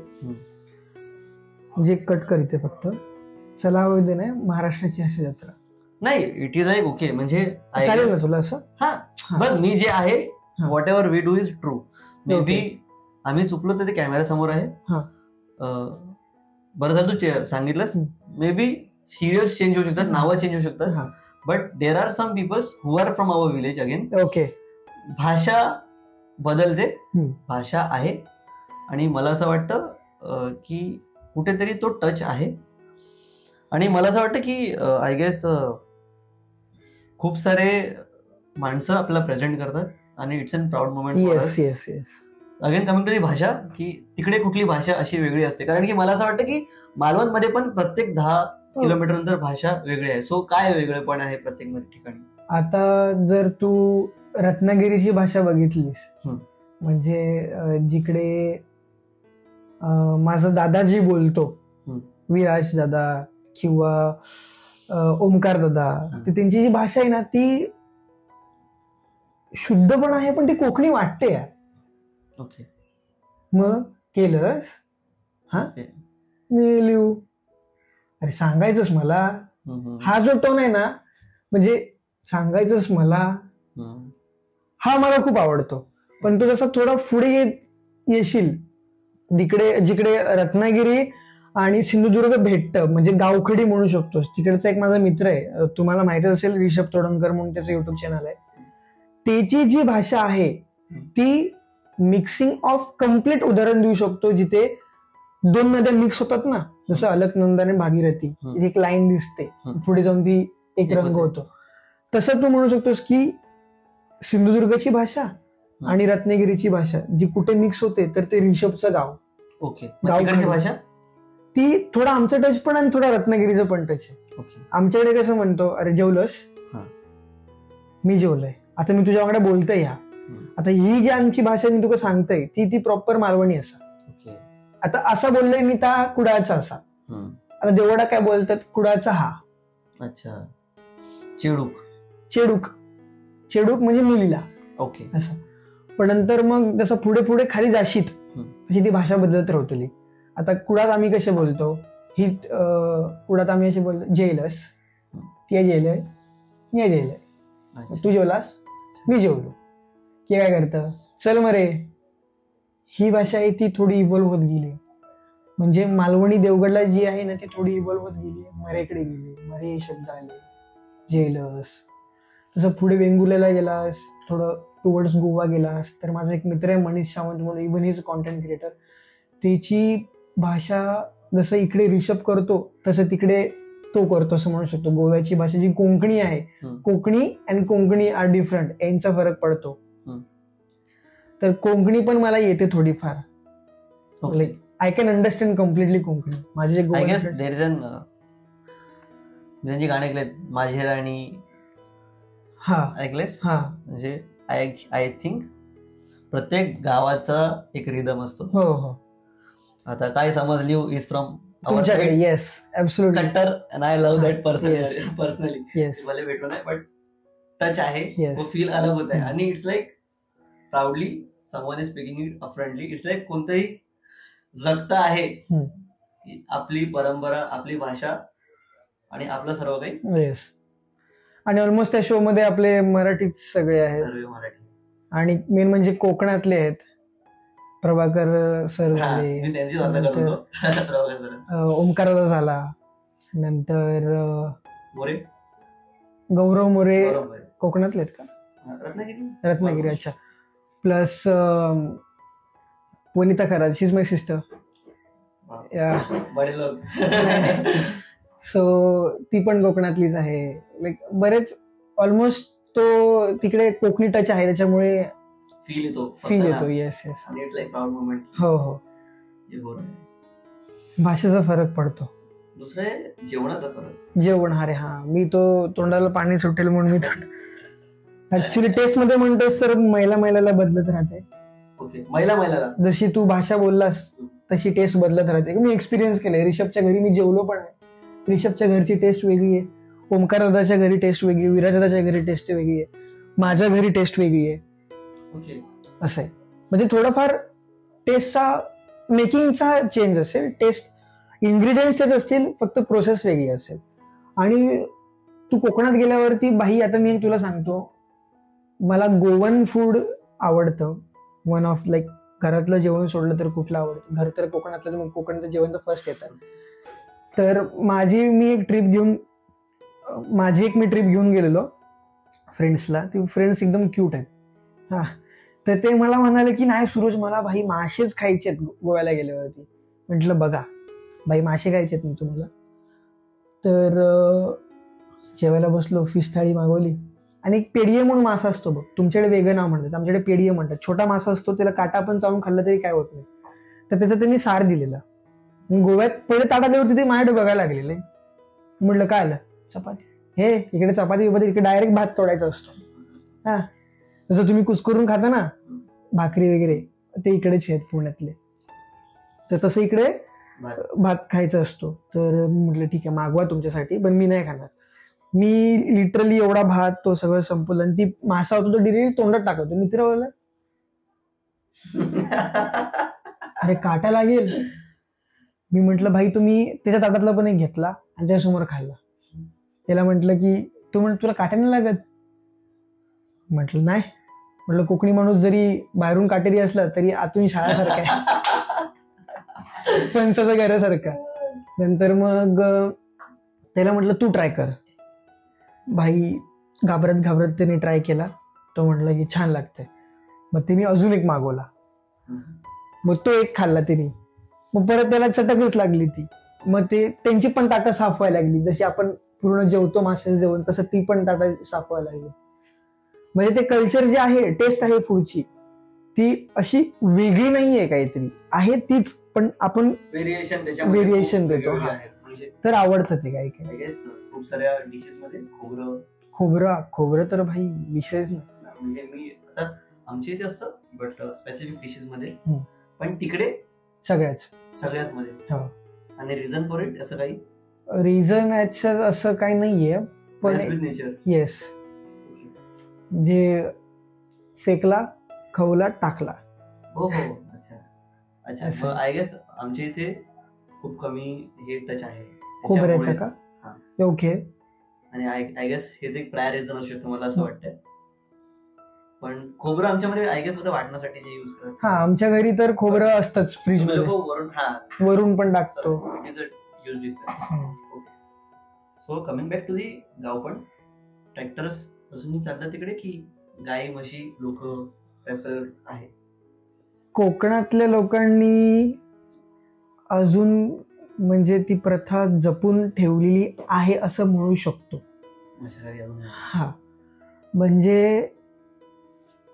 जे कट करीते फक्त चला हवा योद्या नाही, महाराष्ट्राची हास्य जत्रा. नाही, इट इज लाईक ओके. म्हणजे चालेल ना तुला असं? हा, बघ मी जे आहे whatever we do is true. Maybe आम्ही चुकलो तर ते कॅमेरा समोर आहे. बरं झालं तू सांगितलंस. मे बी सिरियस चेंज होऊ शकतात, नावं चेंज होऊ शकतात, but there are some peoples who are from our village again. Okay. भाषा बदलते, भाषा आहे, आणि मला असं वाटतं की कुठेतरी तो टच आहे. आणि मला असं वाटतं की आय गेस खूप सारे माणसं आपल्याला प्रेझेंट करतात आणि it's an proud moment. Yes yes yes. Again coming to the भाषा, की तिकडे कुठली भाषा अशी वेगळी असते? कारण की मला असं वाटतं की मालवणमध्ये पण प्रत्येक 10 किलोमीटर नंतर भाषा वेगळी आहे. सो काय वेगळेपण आहे प्रत्येक ठिकाणी? आता जर तू रत्नागिरीची भाषा बघितलीस, म्हणजे जिकडे माझा दादाजी बोलतो, विराज दादा किंवा ओमकार दादा, त्यांची जी भाषा आहे ना ती शुद्ध पण आहे, पण ती कोकणी वाटते यार. ओके. मग केलंस? हा, मी लिहू. अरे सांगायचंच मला. हा जो टोन आहे ना, म्हणजे सांगायचंच मला, हा मला खूप आवडतो. पण तो जसा थोडा पुढे येशील, जिकडे रत्नागिरी आणि सिंधुदुर्ग भेटतं, म्हणजे गावखडी म्हणू शकतो. तिकडचा एक माझा मित्र आहे, तुम्हाला माहितच असेल, रिषभ तोडणकर म्हणून त्याचं युट्यूब चॅनल आहे. त्याची जी भाषा आहे ती मिक्सिंग ऑफ कम्प्लीट उदाहरण देऊ शकतो, जिथे 2 नद्या मिक्स होतात ना, जसं अलकनंदा आणि भागीरथी, एक लाईन दिसते, पुढे जाऊन ती एक रंग होतो. तसं तू म्हणू शकतोस की सिंधुदुर्गची भाषा आणि रत्नागिरीची भाषा जी कुठे मिक्स होते, तर ते रिषभचं गाव. ओके. गावकडची भाषा ती थोडा आमचा टच पण आणि थोडा रत्नागिरीचं पण टच आहे. आमच्याकडे कसं म्हणतो, अरे जेवलंस? मी जेवलोय. आता मी तुझ्याकडे बोलतोय ह्या. आता ही जी आमची भाषा मी तुला सांगतोय ती प्रॉपर मालवणी असा. आता असा बोललोय मी, ता कुडाचा असा. आता देवडा काय बोलतात, कुडाचा हा. अच्छा. चेडूक. चेडूक. चेडूक म्हणजे मुलीला. ओके. असं. पण नंतर मग जसं पुढे पुढे खाली जाशीत अशी ती भाषा बदलत राहतली. आता कुडात आम्ही कसे बोलतो, ही कुडात आम्ही असे बोलतो, जेलस, ती जेलय, मी जेलय, तू जेवलास, मी जेवलो, की काय करतं, चल मरे. ही भाषा आहे ती थोडी इव्हॉल्व्ह होत गेली. म्हणजे मालवणी देवगडला जी आहे ना ती थोडी इव्हॉल्व्ह होत गेली, मरेकडे गेली, मरे शब्द आले, जेलस. तसं पुढे वेंगुर्ल्याला गेलास, थोडं टुवर्ड्स गोवा गेलास, तर माझा एक मित्र आहे मनीष सावंत म्हणून, इव्हन हिज अ क्रिएटर. त्याची भाषा जसं इकडे रिषभ करतो तसं तिकडे तो करतो असं म्हणू शकतो. गोव्याची भाषा जी कोकणी आहे, Konkani and Konkani are different, यांचा फरक पडतो. तर कोंकणी पण मला येते थोडीफार. Like I can understand completely Konkani. माझे जे त्यांची गाणे ऐकलेत, माझे राणी. हा ऐकलेस? हा. म्हणजे आय थिंक प्रत्येक गावाचा एक रिदम असतो. हो हो. आता काय समजली इज फ्रॉम तुमच्याकडे. Yes, absolutely. कट्टर and I love that personally. Yes. मला भेटलो नाही, बट टच आहे, Yes. फील अलग होत आहे. आणि it's like proudly someone is speaking it frontly. It's like कोणतंही जगता आहे आपली परंपरा, आपली भाषा आणि आपलं सर्व काही. येस. आणि ऑलमोस्ट त्या शो मध्ये आपले मराठीच सगळे आहेत, मराठी. आणि मेन म्हणजे कोकणातले आहेत. प्रभाकर सर झाले, ओमकार झाला, नंतर गौरव मोरे कोकणातले आहेत का? रत्नागिरी. अच्छा. Plus Vanita Kharaj, she is my sister. So ती पण कोकणातलीच आहे. लाईक बरेच ऑलमोस्ट तो तिकडे कोकणी टच आहे, त्याच्यामुळे फील येतो. Yes yes. It's like proud moment. हो हो. भाषेचा फरक पडतो. दुसरं आहे जेवणाचा फरक. जेवण, अरे हा, मी तो तोंडाला पाणी सुटेल म्हणून मी ऍक्च्युली टेस्ट मध्ये म्हणतोस तर मैलाला बदलत राहते. ओके, मैलाला जशी तू भाषा बोललास तशी टेस्ट बदलत राहते. मी एक्सपिरियन्स केलंय. ऋषभच्या घरी मी जेवलो पण आहे. ऋषभच्या घरची टेस्ट वेगळी आहे, ओमकार दादाच्या घरी टेस्ट वेगळी, विराज दादाच्या घरी टेस्ट वेगळी आहे, माझ्या घरी टेस्ट वेगळी आहे. ओके, असं आहे. म्हणजे थोडंफार टेस्टचा मेकिंगचा चेंज असेल, टेस्ट इन्ग्रेडियंट्स तेच असतील, फक्त प्रोसेस वेगळी असेल. आणि तू कोकणात गेल्यावरती भाई, आता मी तुला सांगतो, मला गोवन फूड आवडतं. वन ऑफ लाईक, घरातलं जेवण सोडलं तर कुठलं आवडतं? घर तर कोकणातलं, मग कोकणातलं जेवण तर फर्स्ट येतं. तर माझी एक ट्रिप घेऊन गेलेलो फ्रेंड्सला. ती फ्रेंड्स एकदम क्यूट आहेत. हा, तर ते मला म्हणाले की नाही सूरज, मला भाई मासेच खायचे आहेत गोव्याला गेल्यावरती. म्हटलं बघा भाई, मासे खायचे आहेत ना तुम्हाला. तर जेवायला बसलो, फिश थाळी मागवली. आणि एक पेडिये म्हणून मासा असतो बघ, तुमच्याकडे वेगळं नाव म्हणतात, आमच्याकडे पेडिये म्हणतात. छोटा मासा असतो, त्याला काटा पण चावून खाल्ला तरी काय होत नाही. तर त्याचं त्यांनी सार दिलेलं. गोव्यात पहिले ताटाल्यावरती ते माझ्याकडे बघायला लागलेले. म्हटलं काय आलं? चपाती. हे इकडे चपाती इकडे डायरेक्ट भात तोडायचा असतो. हा, जसं तुम्ही कुस्करून खाता ना भाकरी वगैरे, ते इकडेच आहेत पुण्यातले. तर तसं इकडे भात खायचा असतो. तर म्हटलं ठीक आहे, मागवा तुमच्यासाठी, पण मी नाही खाणार. मी लिटरली एवढा भात तो सगळं संपवलं. आणि ती मासा होतो तो डिरेक्टली तोंडात टाकतो. मित्र बोलला अरे काटा लागेल. मी म्हटलं भाई, तुम्ही त्याच्या ताटातला पण एक घेतला आणि त्याच्यासमोर खाल्ला. त्याला म्हटलं की तुला काटा नाही लागत? म्हटलं नाही. म्हटलं कोकणी माणूस जरी बाहेरून काटेरी असला तरी आतून शाळासारखा आहे, फणसाचं घरासारखा. नंतर मग त्याला म्हटलं तू ट्राय कर. भाई घाबरत त्याने ट्राय केला. तो म्हटलं की छान लागतंय. मग तिने अजून एक मागवला. मग तो एक खाल्ला तिने. मग परत त्याला चटकच लागली ती. मग ते त्यांची पण ताटं साफ व्हायला लागली. जशी आपण पूर्ण जेवतो माशाचं जेवण, तसं ती पण ताटं साफ व्हायला लागली. म्हणजे ते कल्चर जे आहे, टेस्ट आहे फूडची, ती अशी वेगळी नाहीये, काहीतरी आहे तीच, पण आपण व्हेरिएशन देतो. तर आवडतं ते काही काही. खूप साऱ्या डिशेस मध्ये खोबरं तर भाई विषयच नाही. म्हणजे मी आता आमच्या इथे असतं, बट स्पेसिफिक डिशेस मध्ये, पण तिकडे सगळ्याच मध्ये. आणि रिझन फॉर इट असं काही रिझन असं काही नाहीये, पण येस, जे फेकला खवला टाकला. हो हो, अच्छा. आय गेस आमच्या इथे खूप कमी हे टच आहे खोबऱ्याचं का? ओके. आणि आय गेस हेच एक प्रायर रिझन असू शकतो मला असं वाटतं. पण खोबरं आमच्यामध्ये आय गेस होतं वाटण्यासाठी जे यूज करतात. हा, आमच्या घरी तर खोबरं असतंच फ्रीज मध्ये, वरून पण टाकतो. So coming back to the गावपण, ट्रॅक्टर्स अजूनही चालतात तिकडे की गाई म्हशी लोक प्रेफर आहे? कोकणातल्या लोकांनी अजून म्हणजे ती प्रथा जपून ठेवलेली आहे असं म्हणू शकतो. हा, म्हणजे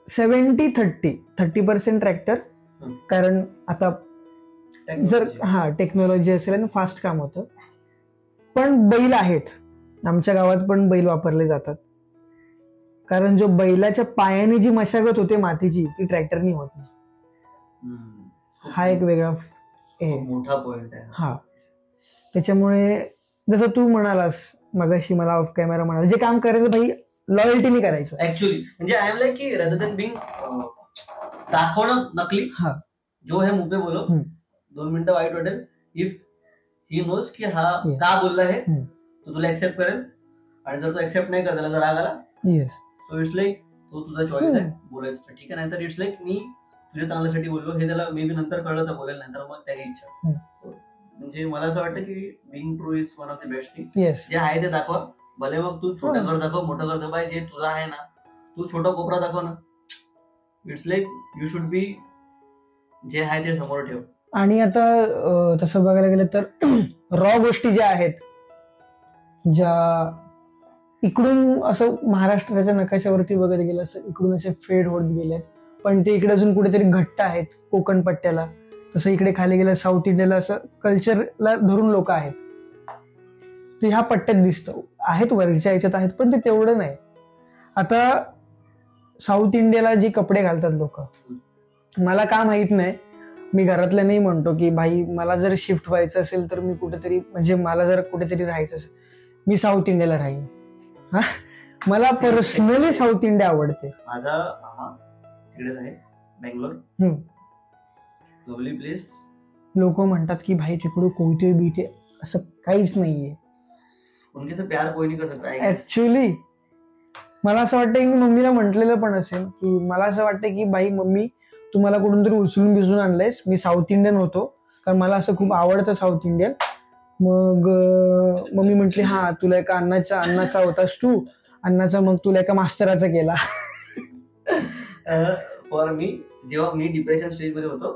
70-30% ट्रॅक्टर. कारण आता जर टेक्नॉलॉजी असेल आणि फास्ट काम होतं. पण बैल आहेत, आमच्या गावात पण बैल वापरले जातात. कारण जो बैलाच्या पायाने जी मशागत होते मातीची, ती ट्रॅक्टरनी होत नाही. हा एक वेगळा मोठा पॉइंट आहे. हा, त्याच्यामुळे जसं तू म्हणालास मगाशी, मला ऑफ कॅमेरा म्हणाला, जे काम करायचं भाई लॉयल्टीने करायचं. ऍक्च्युअली म्हणजे आय एम लाईक की रेदर दॅन बिंग दाखवणं नकली. हा, जो है मुंबई बोलो 2 मिनिटं वाईट वाटेल, इफ ही नोज की हा का बोलला आहे, तो तुला ऍक्सेप्ट करेल. आणि जर तो ऍक्सेप्ट नाही करत, त्याला राग आला, सो इट्स लाईक तो तुझा चॉईस आहे बोलायचं, ठीक आहे. नाहीतर इट्स लाईक मी तुझ्या चांगल्यासाठी बोललो, हे त्याला मे बी नंतर कळलं तर बोलेल, नाहीतर मग त्याची इच्छा. म्हणजे मला असं वाटतं की being true is one of the best thing. जे आहे ते दाखवा, भले मग तू छोटं घर दाखव मोठं घर दाखव, जे तुझा आहे ना, तू छोटा कोपरा दाखव ना. It's like you should be, जे आहे ते समोर ठेव. आणि आता तसं बघायला गेलं तर रॉ गोष्टी ज्या आहेत, ज्या इकडून असं महाराष्ट्राच्या नकाशावरती बघत गेलं असं इकडून असे फेड होत गेलेत, पण ते इकडे अजून कुठेतरी घट्ट आहेत कोकण पट्ट्याला. तसं इकडे खाली गेलं साऊथ इंडियाला असं कल्चरला धरून लोक आहेत. ते ह्या पट्ट्यात दिसतं. आहेत वरच्या याच्यात आहेत, पण ते तेवढं नाही. आता साऊथ इंडियाला जे कपडे घालतात लोक, मला का माहित नाही, मी घरातल्या नाही म्हणतो की भाई मला जर शिफ्ट व्हायचं असेल तर मी कुठेतरी, म्हणजे मला जर कुठेतरी राहायचं असेल, मी साऊथ इंडियाला राहीन. हा, मला पर्सनली साऊथ इंडिया आवडते. माझा तिकडेच आहे बेंगलोर, लवली प्लेस. लोक म्हणतात की भाई तिकडे कोयते बिते, असं काहीच नाहीये. प्यार कोई नहीं कर सकता. ऍक्च्युली मला असं वाटतं की मम्मीला म्हटलेलं पण असेल की मला असं वाटतं की भाई मम्मी तू मला कुठून तरी उचलून बिचलून आणलंयस, मी साऊथ इंडियन होतो कारण मला असं खूप आवडतं साऊथ इंडियन. मग मम्मी म्हटली हा तुला एका अन्नाचा होतास तू, अन्नाचा मग तुला एका मास्तराचा केला. फॉर मी जेव्हा मी डिप्रेशन स्टेज मध्ये होतो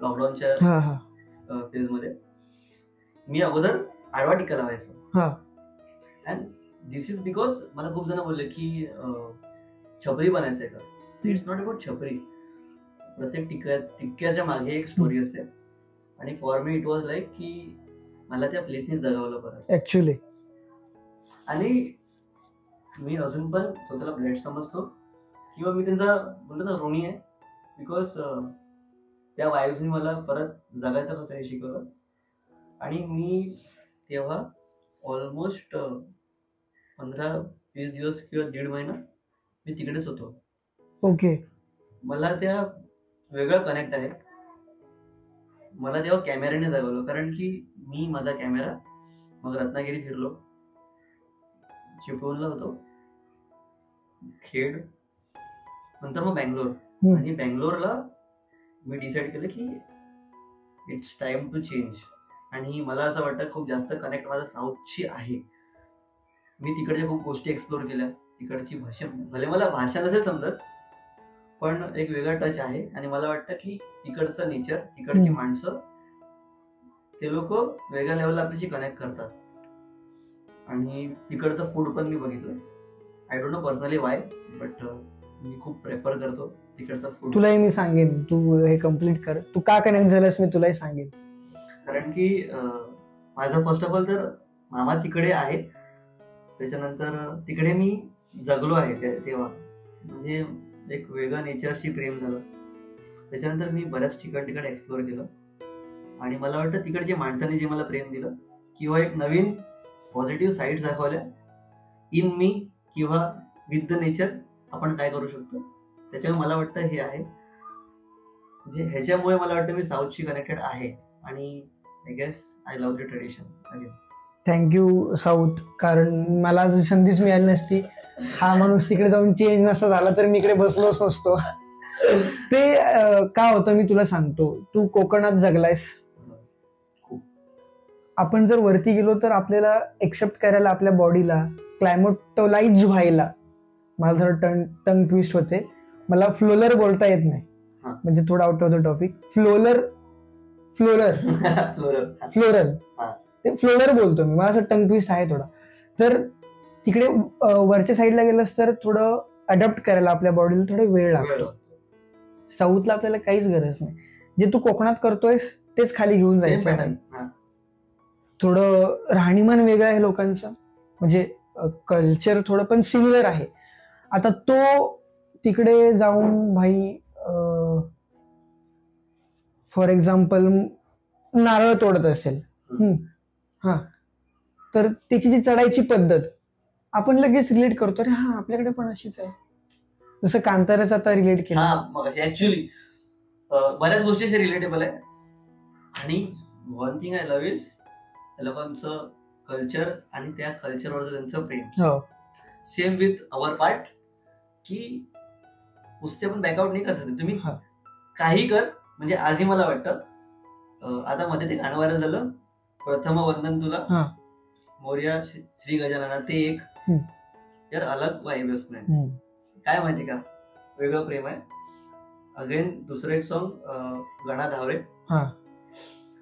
लॉकडाऊनच्या फेज मध्ये, मी अगोदर आडवा टिक्का लावायचो. अँड दिस इज बिकॉज मला खूप जण बोलले की छपरी बनायचंय का. इट्स नॉट अबाउट छपरी. प्रत्येक टिक्क्याच्या मागे एक स्टोरी असते. आणि for me it was like की मला त्या प्लेसने जगावलं परत ऍक्च्युली. आणि मी अजून पण स्वतःला ब्लेड समजतो किंवा मी त्यांचा बोलतो ना ऋणी आहे, बिकॉज त्या वाईब्सनी मला परत जगायचं कसं हे शिकवलं. आणि मी तेव्हा ऑलमोस्ट 15-20 दिवस किंवा 1.5 महिना मी तिकडेच होतो. ओके. मला त्या वेगळं कनेक्ट आहे. मला तेव्हा कॅमेऱ्याने जगवलं, कारण की मी माझा कॅमेरा, मग रत्नागिरी फिरलो, चिपळूणला होतो, खेड, नंतर मग बँगलोर. आणि बँगलोरला मी डिसाईड केलं की इट्स टाइम टू चेंज. आणि मला असं वाटतं खूप जास्त कनेक्ट माझा साऊथशी आहे. मी तिकडच्या खूप गोष्टी एक्सप्लोर केल्या. तिकडची भाषा, भले मला भाषा नसेल समजत, पण एक वेगळा टच आहे. आणि मला वाटतं की तिकडचं नेचर, तिकडची माणसं, ते लोक वेगळ्या लेवलला आपल्याशी कनेक्ट करतात. आणि तिकडचं फूड पण मी बघितलं. I don't know personally why, but मी खूप प्रेफर करतो तिकडचं फूड. तुलाही मी सांगेन, तू हे कम्प्लीट कर, तू का कनेक्ट झालास मी तुलाही सांगेन. कारण की माझं फर्स्ट ऑफ ऑल तर मामा तिकडे आहे, त्याच्यानंतर तिकडे मी जगलो आहे तेव्हा, म्हणजे एक वेगळं नेचरशी प्रेम झालं. त्याच्यानंतर मी बऱ्याच ठिकाण एक्सप्लोर केलं. आणि मला वाटतं तिकडच्या माणसाने जे मला प्रेम दिलं किंवा एक नवीन पॉझिटिव्ह साईड्स दाखवल्या इन मी किंवा विथ द नेचर, आपण काय करू शकतो, त्याच्यामुळे मला वाटतं हे आहे. म्हणजे ह्याच्यामुळे मला वाटतं मी साऊथशी कनेक्टेड आहे. आणि I guess I love the tradition again. Thank you south. कारण मला जर संधीच मिळाली नसती, हा माणूस तिकडे जाऊन चेंज नसता झाला तर मी इकडे बसलोच नसतो. ते का होतं मी तुला सांगतो. तू कोकणात जगलायस. आपण जर वरती गेलो तर आपल्याला एक्सेप्ट करायला आपल्या बॉडीला क्लायमेटोलाइज व्हायला, मला थोडं टंग ट्विस्ट होते, मला फ्लोलर बोलता येत नाही, म्हणजे थोडं out of the topic. Floral ते फ्लोलर बोलतो मी, मला असं टंग ट्विस्ट आहे थोडा. तर तिकडे वरच्या साईडला गेलंस तर थोडं अडॅप्ट करायला आपल्या बॉडीला थोडा वेळ लागतो. साऊथला आपल्याला काहीच गरज नाही. जे तू कोकणात करतोयस तेच खाली घेऊन जायचं. थोडं राहणीमान वेगळं आहे लोकांचं, म्हणजे कल्चर थोडं पण सिमिलर आहे. आता तो तिकडे जाऊन भाई फॉर एक्झाम्पल नारळ तोडत असेल, हा, तर त्याची जी चढायची पद्धत आपण लगेच रिलेट करतो, अरे हा आपल्याकडे पण अशीच आहे. जसं कांताराचं आता रिलेट केलं. ऍक्च्युली बऱ्याच गोष्टी रिलेटेबल आहे. आणि one thing I love is लोकांचं कल्चर आणि त्या कल्चरवरचं त्यांचं प्रेम. सेम विथ अवर पार्ट, की उससे पण बॅकआउट नाही कर सकते तुम्ही, काही कर. म्हणजे आजही मला वाटतं, आता मध्ये ते गाणं व्हायरल झालं, प्रथम वंदन तुला मोर्या श्री गजानना, ते एक यार अलग वाईब असणार. काय माहिती का, वेगळं प्रेम आहे. अगेन दुसरं एक सॉन्ग गणा धावरे,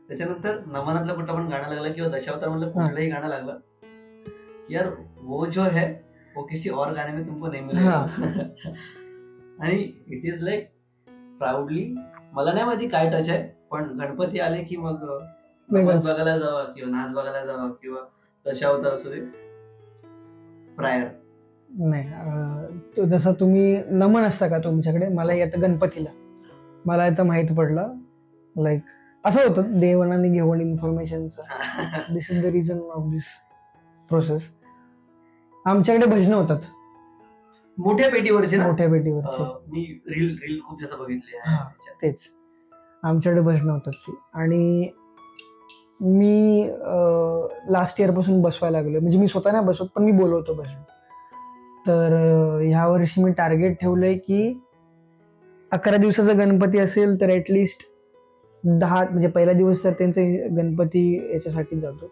त्याच्यानंतर नमनातलं कुठलं पण गाणं लागलं किंवा दशावतार मधलं कुठलंही गाणं लागलं, यार वो जो है वो किसी और गाने में तुमको नहीं मिलेगा. आणि इट इज लाईक प्राऊडली, मला नाही माहिती काय टच आहे, पण गणपती आले की मग बघायला जावा किंवा नाच बघायला जावा किंवा दशावतार असू दे प्रायर नाही. तो जसा तुम्ही नमन असता का तुमच्याकडे, मला आता गणपतीला मला आता माहित पडलं लाईक असं होतं देवानाने घेऊन इन्फॉर्मेशनचं. This is the reason of this process. आमच्याकडे भजनं होतात मोठ्या पेटीवरचे. मी रील खूप जास्त बघितले. तेच आमच्याकडे भजनं होतात ती. आणि मी लास्ट इयर पासून बसवायला लागलो. म्हणजे मी स्वतः नाही बसवत पण मी बोलवतो भजन. तर ह्या वर्षी मी टार्गेट ठेवलंय की 11 दिवसाचा गणपती असेल तर ऍटलिस्ट 10 म्हणजे पहिला दिवस तर त्यांचे गणपती याच्यासाठी जातो,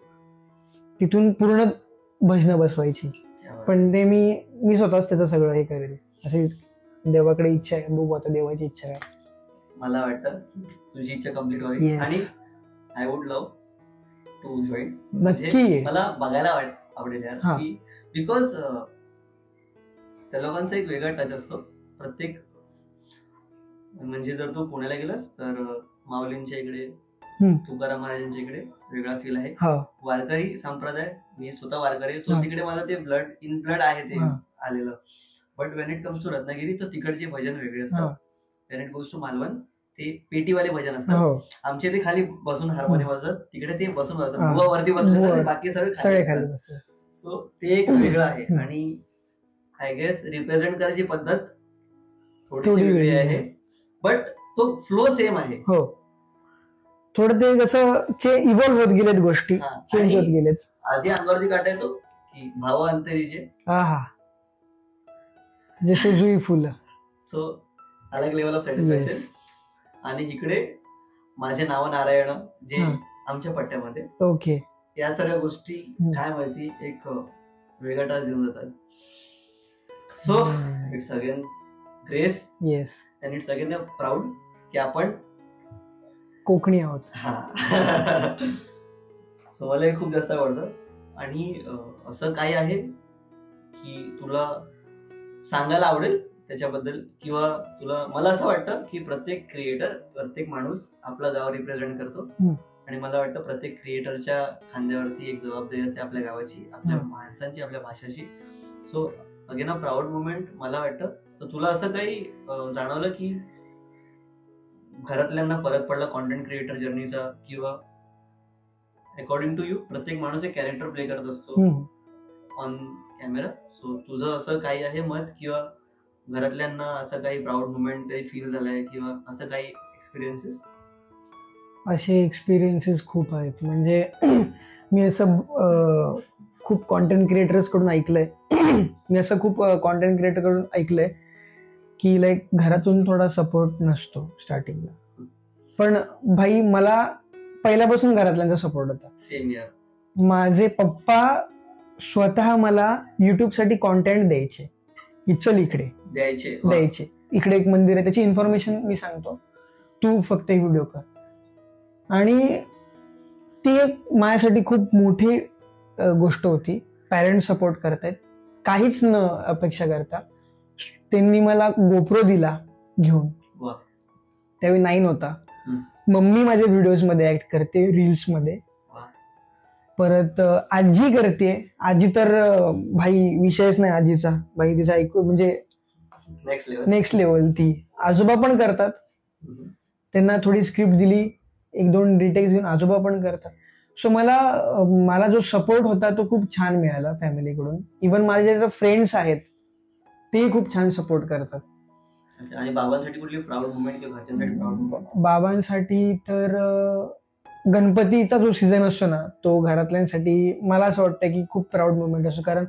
तिथून पूर्ण भजनं बसवायची. पण ते मी स्वतःच त्याचं सगळं हे करेल. असे देवाकडे इच्छा आहे, बघू आता देवाची इच्छा आहे. मला वाटतं तुझी इच्छा कम्प्लीट होईल आणि I would love to join. नक्की मला बघायला आवडेल यार, बिकॉज त्या लोकांचा एक वेगळा टच असतो प्रत्येक. म्हणजे जर तू पुण्याला गेलास तर माऊलींच्या इकडे, तुकाराम महाराजांच्या इकडे वेगळा फील आहे. वारकरी संप्रदाय, मी स्वतः वारकरी, सो तिकडे मला ते इन ब्लड आहे ते आलेलं. But when it comes to Ratnagiri तर तिकडचे भजन वेगळे असतात. When it goes to Malvan ते पेटीवाले भजन असतात. आमचे ते खाली बसून हार्मोनियम वाजत, तिकडे ते बसून वाजत, वरती बसले, बाकी सगळे खाली बसतात. सो ते एक वेगळं आहे. आणि आय गेस रिप्रेझेंट करायची पद्धत थोडीशी वेगळी आहे, बट तो फ्लो सेम आहे. हो, थोडं ते जसं इव्हॉल्व्ह होत गेलेत, गोष्टी चेंज होत गेलेत. आधी अंगावरती काटा येतो की भाव अंतरीचे जसे जुई फुलं. सो अलग लेवल ऑफ सॅटिस्फॅक्शन. आणि इकडे माझे नाव नारायण जे आमच्या पट्ट्यामध्ये, ओके, या सगळ्या गोष्टी काय माहिती एक वेगळा टाच देऊन जातात. So it's again grace. Yes. And it's again proud की आपण कोकणी आहोत. सो मला हे खूप जास्त आवडतं. आणि असं काही आहे की तुला सांगायला आवडेल त्याच्याबद्दल, किंवा तुला, मला असं वाटतं की प्रत्येक क्रिएटर, प्रत्येक माणूस आपलं गाव रिप्रेझेंट करतो. आणि मला वाटतं प्रत्येक क्रिएटरच्या खांद्यावरती एक जबाबदारी असते आपल्या गावाची, आपल्या माणसांची, आपल्या भाषेची. So again a proud moment मला वाटतं. तर तुला असं काही जाणवलं की घरातल्यांना फरक पडला कॉन्टेंट क्रिएटर जर्नीचा, किंवा अकॉर्डिंग टू यू प्रत्येक माणूस एक कॅरेक्टर प्ले करत असतो ऑन कॅमेरा. सो तुझं असं काही आहे मत, किंवा घरातल्यांना असं काही प्राऊड मुमेंट काही फील झालंय, किंवा असं काही एक्सपिरियन्सेस? असे एक्सपिरियन्सेस खूप आहेत. म्हणजे मी असं खूप कॉन्टेंट क्रिएटर्स कडून ऐकलंय मी असं खूप कॉन्टेंट क्रिएटर कडून ऐकलंय की लाईक घरातून थोडा सपोर्ट नसतो स्टार्टिंगला. पण भाई मला पहिल्यापासून घरातल्यांचा सपोर्ट होता. सेम यार. माझे पप्पा स्वतः मला युट्यूब साठी कॉन्टेंट द्यायचे की चल इकडे द्यायचे, इकडे एक मंदिर आहे त्याची इन्फॉर्मेशन मी सांगतो, तू फक्त एक व्हिडिओ कर. आणि ती एक माझ्यासाठी खूप मोठी गोष्ट होती. पॅरेंट्स सपोर्ट करतायत, काहीच न अपेक्षा करता. त्यांनी मला गोप्रो दिला घेऊन, त्यावेळी 9 होता. मम्मी माझ्या व्हिडिओज मध्ये ऍक्ट करते, रील्स मध्ये. परत आजी करते. आजी तर भाई विषयच नाही आजीचा. भाई तिचा ऐकू म्हणजे नेक्स्ट लेवल. ती आजोबा पण करतात, त्यांना थोडी स्क्रिप्ट दिली, 1-2 रिटेक्स घेऊन आजोबा पण करतात. सो मला जो सपोर्ट होता तो खूप छान मिळाला फॅमिलीकडून. इव्हन माझे जे फ्रेंड्स आहेत तेही खूप छान सपोर्ट करतात. आणि बाबांसाठी कुठली प्राऊड मुमेंट किंवा घरच्यांसाठी प्राऊड मुमेंट? बाबांसाठी तर गणपतीचा जो सीझन असतो ना, तो घरातल्यांसाठी मला असं वाटतं की खूप प्राऊड मुमेंट असतो. कारण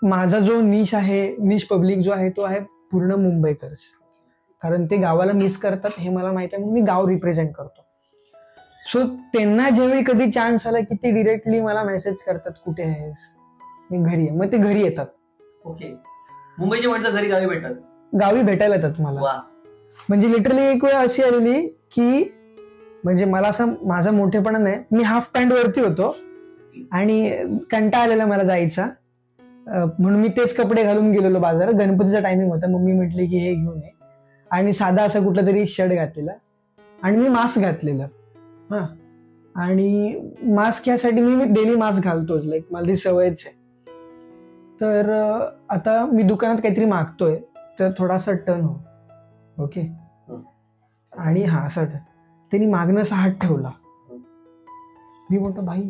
माझा जो निश पब्लिक जो आहे तो आहे पूर्ण मुंबईकरच. कारण ते गावाला मिस करतात हे मला माहिती आहे, म्हणून मी गाव रिप्रेझेंट करतो. सो त्यांना ज्यावेळी कधी चान्स आला की ते डिरेक्टली मला मेसेज करतात कुठे आहेस, मी घरी आहे. मग ते घरी येतात. ओके. मुंबईची माणसं घरी गावी भेटायला येतात मला. म्हणजे लिटरली एक वेळ अशी आलेली की म्हणजे मला असं माझा मोठेपणा नाही, मी हाफ पॅन्ट वरती होतो आणि कंटाळा आलेला मला जायचा, म्हणून मी तेच कपडे घालून गेलेलो बाजारात. गणपतीचा टायमिंग होता. मम्मी म्हटली की हे घेऊन ये. आणि साधा असा कुठला तरी शर्ट घातलेला आणि मी मास्क घातलेलं. आणि मास्क यासाठी मी डेली मास्क घालतोच, लाईक मला ती सवयच आहे. तर आता मी दुकानात काहीतरी मागतोय तर थोडासा टर्न हो, ओके, आणि हा असा त्यांनी मागण्याचा हात ठेवला. मी म्हणतो भाई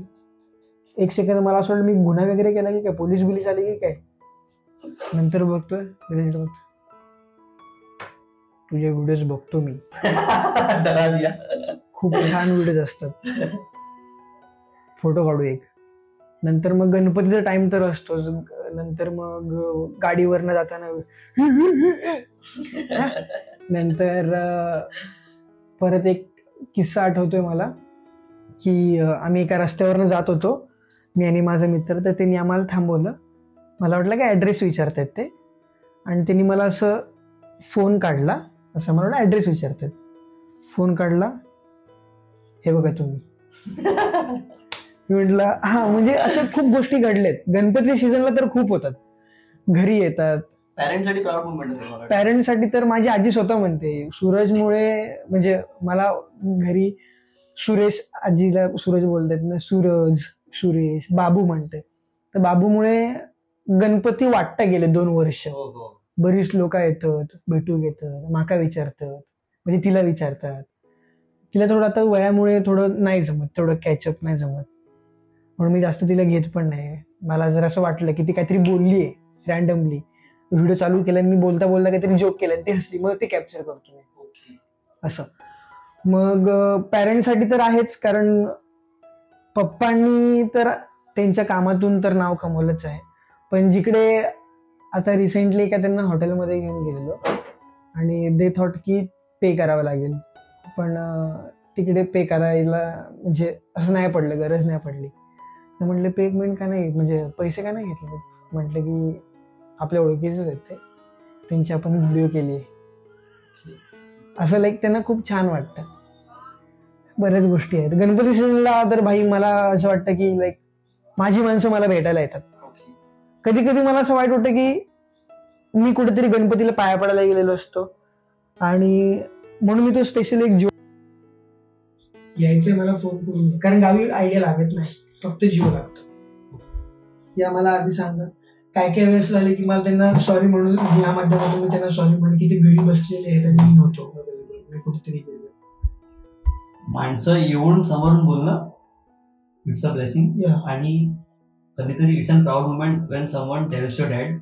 एक सेकंद, मला असं वाटलं मी गुन्हा वगैरे केला की काय, पोलीस बिलीस आले की काय. नंतर बघतोय तुझे व्हिडिओज बघतो मी, खूप छान व्हिडिओज असतात, फोटो काढू एक. नंतर मग गणपतीचा टाइम तर असतोच, नंतर मग गाडीवरनं जाताना नंतर परत एक किस्सा आठवतोय मला की आम्ही एका रस्त्यावरनं जात होतो, मी आणि माझा मित्र. तर त्यांनी आम्हाला थांबवलं, मला वाटलं काय ॲड्रेस विचारतायत ते, आणि त्यांनी मला असं फोन काढला, असं मला वाटलं ॲड्रेस विचारतात. फोन काढला, हे बघा तुम्ही. मी म्हटलं हा, म्हणजे अशा खूप गोष्टी घडल्यात. गणपती सीझनला तर खूप होतात, घरी येतात. पॅरेंट्ससाठी प्राऊड मुवमेंट आहे. पॅरेंट्ससाठी तर माझी आजी स्वतः म्हणते सूरजमुळे, म्हणजे मला घरी सुरेश, आजीला सूरज बोलतात ना, सूरज, सुरेश, बाबू म्हणते. तर बाबूमुळे गणपती वाटता गेले 2 वर्ष. बरीच लोक येतात, भेटू घेतात, माका विचारतात, म्हणजे तिला विचारतात. तिला थोडं आता वयामुळे थोडं नाही जमत, थोडं कॅचअप नाही जमत, म्हणून मी जास्त तिला घेत पण नाही. मला जर असं वाटलं की ती काहीतरी बोलली आहे रॅन्डमली, व्हिडिओ चालू केला, मी बोलता बोलता काहीतरी जोक केला, ती हसली, मग ते कॅप्चर करतो मी असं. मग पॅरेंट्ससाठी तर आहेच, कारण पप्पांनी तर त्यांच्या कामातून तर नाव कमवलंच आहे. पण जिकडे आता रिसेंटली एका त्यांना हॉटेलमध्ये घेऊन गेलेलो आणि दे थॉट की पे करावं लागेल, पण तिकडे पे करायला म्हणजे असं नाही पडलं, गरज नाही पडली. तर म्हटलं पेमेंट का नाही, म्हणजे पैसे का नाही घेतले. म्हटलं की आपल्या ओळखीचेच आहेत ते, त्यांची आपण व्हिडिओ केली असं, लाईक त्यांना खूप छान वाटतं. बऱ्याच गोष्टी आहेत. गणपती सीझनला तर भाई मला असं वाटतं की लाईक माझी माणसं मला भेटायला येतात. कधी कधी मला असं वाईट वाटतं की मी कुठेतरी गणपतीला पाया पडायला गेलेलो असतो, आणि म्हणून मी तो स्पेशल एक यायचंय मला फोन करून, कारण गावी आयडिया लागत नाही, फक्त जिओ लागतो. या मला आधी सांगा. काय काय वेळेस झाले की मला त्यांना सॉरी म्हणून, या माध्यमातून मी त्यांना सॉरी म्हणून की ते घरी बसलेले आहेत आणि मी नव्हतो, मी कुठेतरी गेलो. माणसं येऊन समोरून बोलणं इट्स अ ब्लेसिंग. आणि कधीतरी it's a proud movement Wien someone tells your dad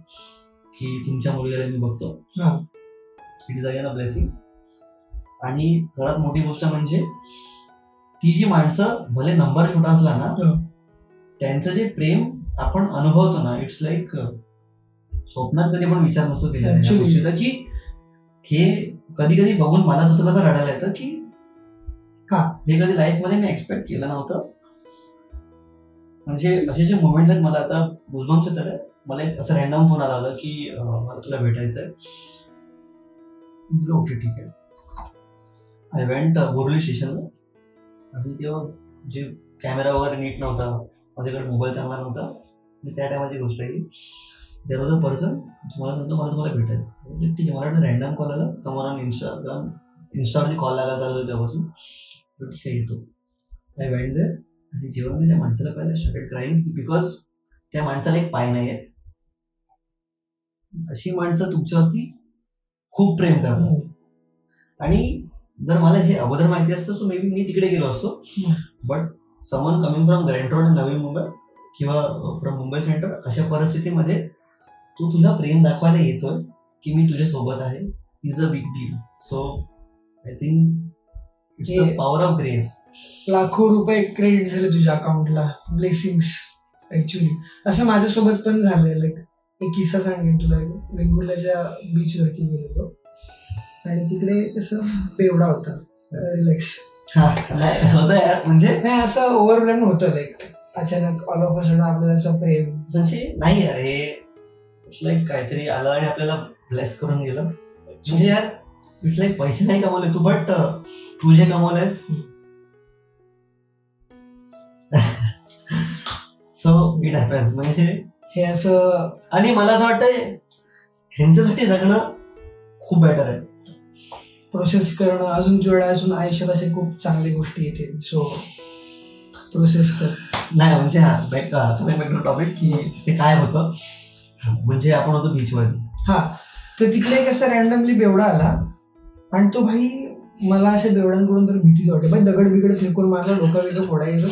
की तुमच्या मुलग्याला मी बघतो. It is again a blessing. आणि सर्वात मोठी गोष्ट म्हणजे ती जी माणसं भले नंबर छोटा असला ना, त्यांचं जे प्रेम आपण अनुभवतो ना, इट्स लाईक स्वप्नात कधी पण विचार नसतो केला की हे कधी कधी बघून मला स्वतःला रडायला येतं की का हे कधी लाईफ मध्ये मी एक्सपेक्ट केलं नव्हतं. म्हणजे असे जे मोमेंट्स आहेत, मला आता गुजबम्स येतात. मला एक असं रॅन्डम फोन आला होता की मला तुला भेटायचंय. ओके ठीक आहे. आय वेंट बोरली स्टेशनला, आणि तेव्हा जे कॅमेरा वगैरे नीट नव्हता, माझ्याकडे मोबाईल चांगला नव्हता. त्या टायमाची गोष्ट आहे की देअर वॉज अ पर्सन, तुम्हाला सांगतो मला तुम्हाला भेटायचं. ठीक आहे, मला रॅन्डम कॉल आला, समोर इंस्टावरती कॉल लागायला चालू तेव्हापासून. ठीक आहे, येतो. आय वेंट देअर, आणि जेव्हा मी त्या माणसाला पाहिलं स्टार्टेड क्राईंग, बिकॉज त्या माणसाला एक पाय नाही आहे. अशी माणसं तुमच्यावरती खूप प्रेम करतात. आणि जर मला हे अगोदर माहिती असतं सो मे बी मी तिकडे गेलो असतो. But someone coming from Grant road Navi Mumbai किंवा फ्रॉम मुंबई सेंटर, अशा परिस्थितीमध्ये तो तुला प्रेम दाखवायला येतोय की मी तुझ्या सोबत आहे, is a big deal. So I think it's the power of grace. लाखो रुपये क्रेडिट झाले तुझ्या अकाउंटला, ब्लेसिंग्स. ऍक्च्युली असं माझ्यासोबत पण झालंय. लाईक एक किस्सा सांगेन तुला. वेंगुर्ल्याच्या बीचवरती गेलेलो आणि तिकडे कसं बेवडा होता, रिलॅक्स म्हणजे नाही, असं ओव्हरवेल्म होतं. लाईक अचानक ऑल ऑफ अ सडन आपल्याला असं प्रेम म्हणजे नाही यार, हे लाईक काहीतरी आलं आणि आपल्याला ब्लेस करून गेलं. म्हणजे यार इट्स लाईक पैसे नाही कमवले तू, बट तू जे कमवलेस, सो इट हॅपन्स. म्हणजे हे असं. आणि मला असं वाटतं ह्यांच्यासाठी जगणं खूप बेटर आहे. प्रोसेस करणं अजून जेवढ्या अजून आयुष्यात असे खूप चांगली गोष्टी येतील. सो प्रोसेस कर. नाही म्हणजे बॅक टू टॉपिक की ते काय होतं म्हणजे आपण होतो बीचवर. तर तिकडे एक असा रॅन्डमली बेवडा आला आणि तो भाई मला अशा बेवड्यांकडून तर भीतीच वाटते. भाई दगड बिगड फेकून माझा डोकं वेगळं फोडायचं.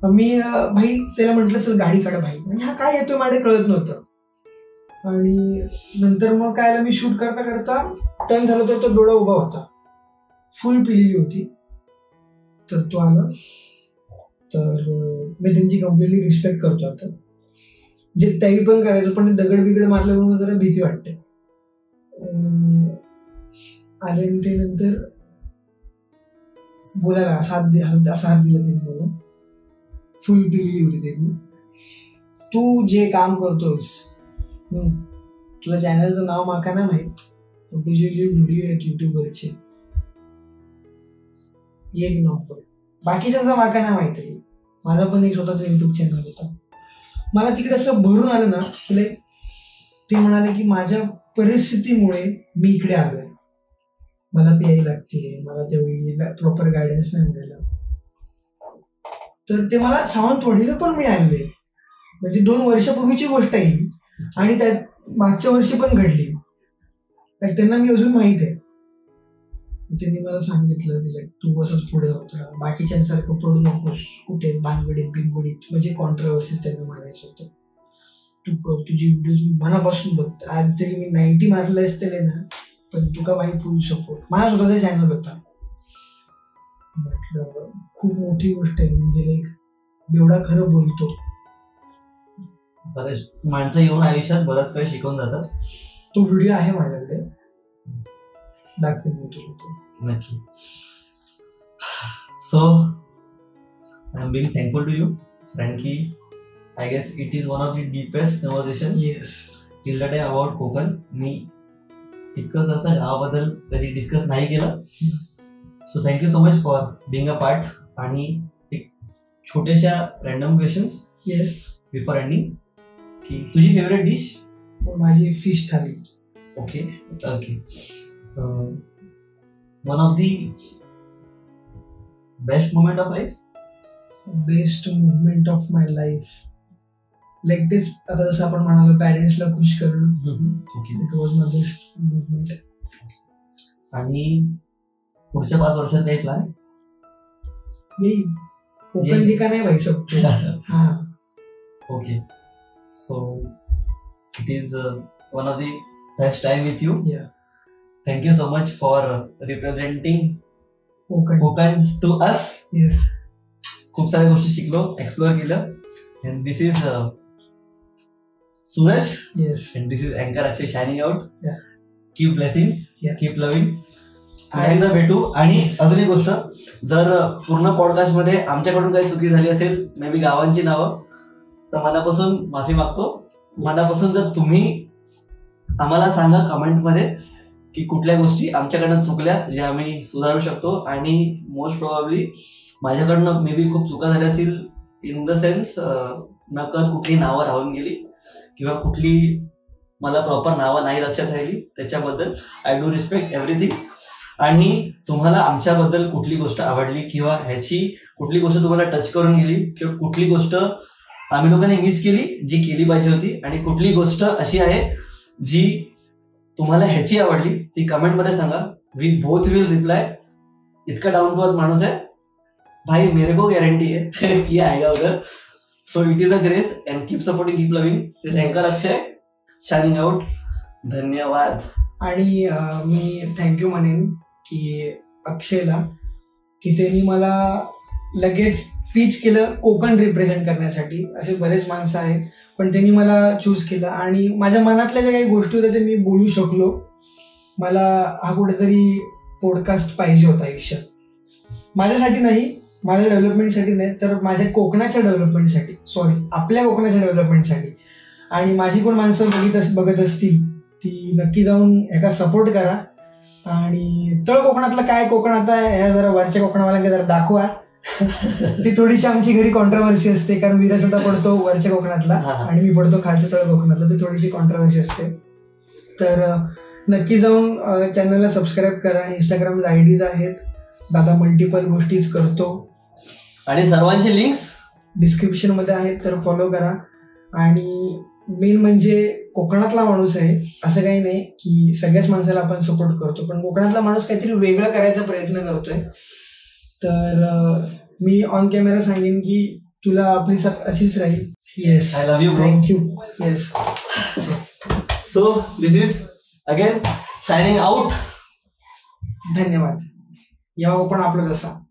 मी भाई त्याला म्हटलं चल गाडी काढा भाई, म्हणजे हा काय येतोय माझ्या कळत नव्हतं. आणि नंतर मग काय मी शूट करता करता टर्न झालं तर तो डोळा उभा होता, फुल पिलेली होती. तर तो आला. तर मी त्यांची कम्प्लिटली रिस्पेक्ट करतो. आता जे त्याही पण करायचं, पण दगड बिगड मारल्यामुळे जरा भीती वाटते. आले ते नंतर बोलायला असा हात दिला त्यांनी मला, फुल पिलेली होती त्यांनी. तू जे काम करतोस, तुला चॅनलचं नाव माका नाही माहित, पण तुझे जे व्हिडिओ आहेत युट्यूबवरचे एक नंबर. बाकीच्यांचा माका नाही माहिती. माझा पण एक स्वतःचा युट्यूब चॅनल होता. मला तिकडे असं भरून आलं ना की ते म्हणाले की माझ्या परिस्थितीमुळे मी इकडे आलोय, मला प्यायला लागते, मला तेवढी प्रॉपर गायडन्स नाही मिळाला. तर ते मला सावंतवाडीला पण मिळाले, म्हणजे 2 वर्षापूर्वीची गोष्ट आहे आणि त्यात मागच्या वर्षी पण घडली. तर त्यांना मी अजून माहित आहे. त्यांनी मला सांगितलं तिला तू असंच पुढे होत राहा, बाकीच्यांसारखं पडू नकोस कुठे भानगडीत बिनगडीत, म्हणजे कॉन्ट्रोवर्सी त्यांना मारायचं होतं. तू कर तुझी व्हिडिओ मनापासून बघ. आज जरी मी 90 मारले असते ना, पण तुका भाई फुल सपोर्ट. माझा स्वतःचा चॅनल होता. म्हटलं खूप मोठी गोष्ट आहे, म्हणजे लाईक एवढा खरं बोलतो. बरेच माणसं येऊन आयुष्यात बरंच काही शिकवून जातात. तो व्हिडिओ आहे माझ्याकडे, दाखवेन मी तुला तो नक्की. So I am being thankful to you, कारण की I guess it is one of the deepest conversation till the time about Konkan. मी इतकंच असं गावाबद्दल कधी डिस्कस नाही केलं. So thank you so much for being a part. आणि एक छोट्याशा रॅन्डम क्वेश्चन्स बिफोर एंडिंग, की तुझी फेवरेट डिश? माझी fish thali. Okay okay. One of the best moment of life? Best movement of my life like दिस. आता जसं आपण म्हणालो पॅरेंट्सला खुश करणं, it was my best movement. आणि पुढच्या 5 वर्षात काही प्लॅन? येईल कोकण ठिका नाही भाई सब. Okay. So it is one of the best time with you. Thank you so much for representing Konkan to us. खूप साऱ्या गोष्टी शिकलो, एक्सप्लोर केलं. And this is Suraj. And this is Anchor Akshay shining out. Keep blessing, keep loving. एकदा भेटू. आणि अजून एक गोष्ट, जर पूर्ण पॉडकास्ट मध्ये आमच्याकडून काही चुकी झाली असेल, मे बी गावांची नावं, तर मनापासून माफी मागतो. मनापासून जर तुम्ही आम्हाला सांगा कमेंटमध्ये की कुठल्या गोष्टी आमच्याकडनं चुकल्या ज्या आम्ही सुधारू शकतो. आणि मोस्ट प्रोबॅबली माझ्याकडनं मे बी खूप चुका झाल्या असतील, इन द सेन्स नकळत कुठली नावं राहून गेली किंवा कुठली मला प्रॉपर नावं नाही लक्षात राहिली, त्याच्याबद्दल आय डू रिस्पेक्ट एव्हरीथिंग. आणि तुम्हाला आमच्याबद्दल कुठली गोष्ट आवडली किंवा ह्याची कुठली गोष्ट तुम्हाला टच करून गेली किंवा कुठली गोष्ट आम्ही लोकांनी मिस केली जी केली पाहिजे होती, आणि कुठली गोष्ट अशी आहे जी तुम्हाला ह्याची आवडली, ती कमेंटमध्ये सांगा. We both will reply. इतका डाऊन टू अर्थ माणूस आहे भाई, मेरे को गॅरंटी है की आएगा उधर. So it is a grace and keep supporting, keep loving. This अँकर अक्षय शायनिंग आउट. धन्यवाद. आणि मी थँक्यू म्हणेन की अक्षयला, की त्यांनी मला लगेच पिच केलं कोकण रिप्रेझेंट करण्यासाठी. असे बरेच माणसं आहेत, पण त्यांनी मला चूज केलं आणि माझ्या मनातल्या ज्या काही गोष्टी होत्या ते मी बोलू शकलो. मला हा कुठेतरी पॉडकास्ट पाहिजे होता आयुष्यात, माझ्यासाठी नाही, माझ्या डेव्हलपमेंटसाठी नाही, तर माझ्या कोकणाच्या डेव्हलपमेंटसाठी, आपल्या कोकणाच्या डेव्हलपमेंटसाठी. आणि माझी कोण माणसं बघत असतील ती नक्की जाऊन एका सपोर्ट करा. आणि तळ कोकणातलं काय कोकण आता ह्या जरा वरच्या कोकणावाल्यांना जरा दाखवा. ती थोडीशी आमची घरी कॉन्ट्रोवर्सी असते, कारण विराज आता पडतो वरच्या कोकणातला आणि मी पडतो खालच्या तळ कोकणातला, ती थोडीशी कॉन्ट्रोवर्सी असते. तर नक्की जाऊन चॅनलला सबस्क्राईब करा. इंस्टाग्राम आयडीज आहेत, दादा मल्टिपल गोष्टीच करतो. आणि सर्वांची लिंक्स डिस्क्रिप्शन मध्ये आहेत, तर फॉलो करा. आणि मेन म्हणजे कोकणातला माणूस आहे असं काही नाही की सगळ्याच माणसाला आपण सपोर्ट करतो, पण कोकणातला माणूस काहीतरी वेगळं करायचा प्रयत्न करतोय. तर मी ऑन कॅमेरा सांगेन की तुला आपली साथ अशीच राहील. Yes, I love you. Thank you. Yes. So this is again shining out. धन्यवाद. यावं पण आपलं जसा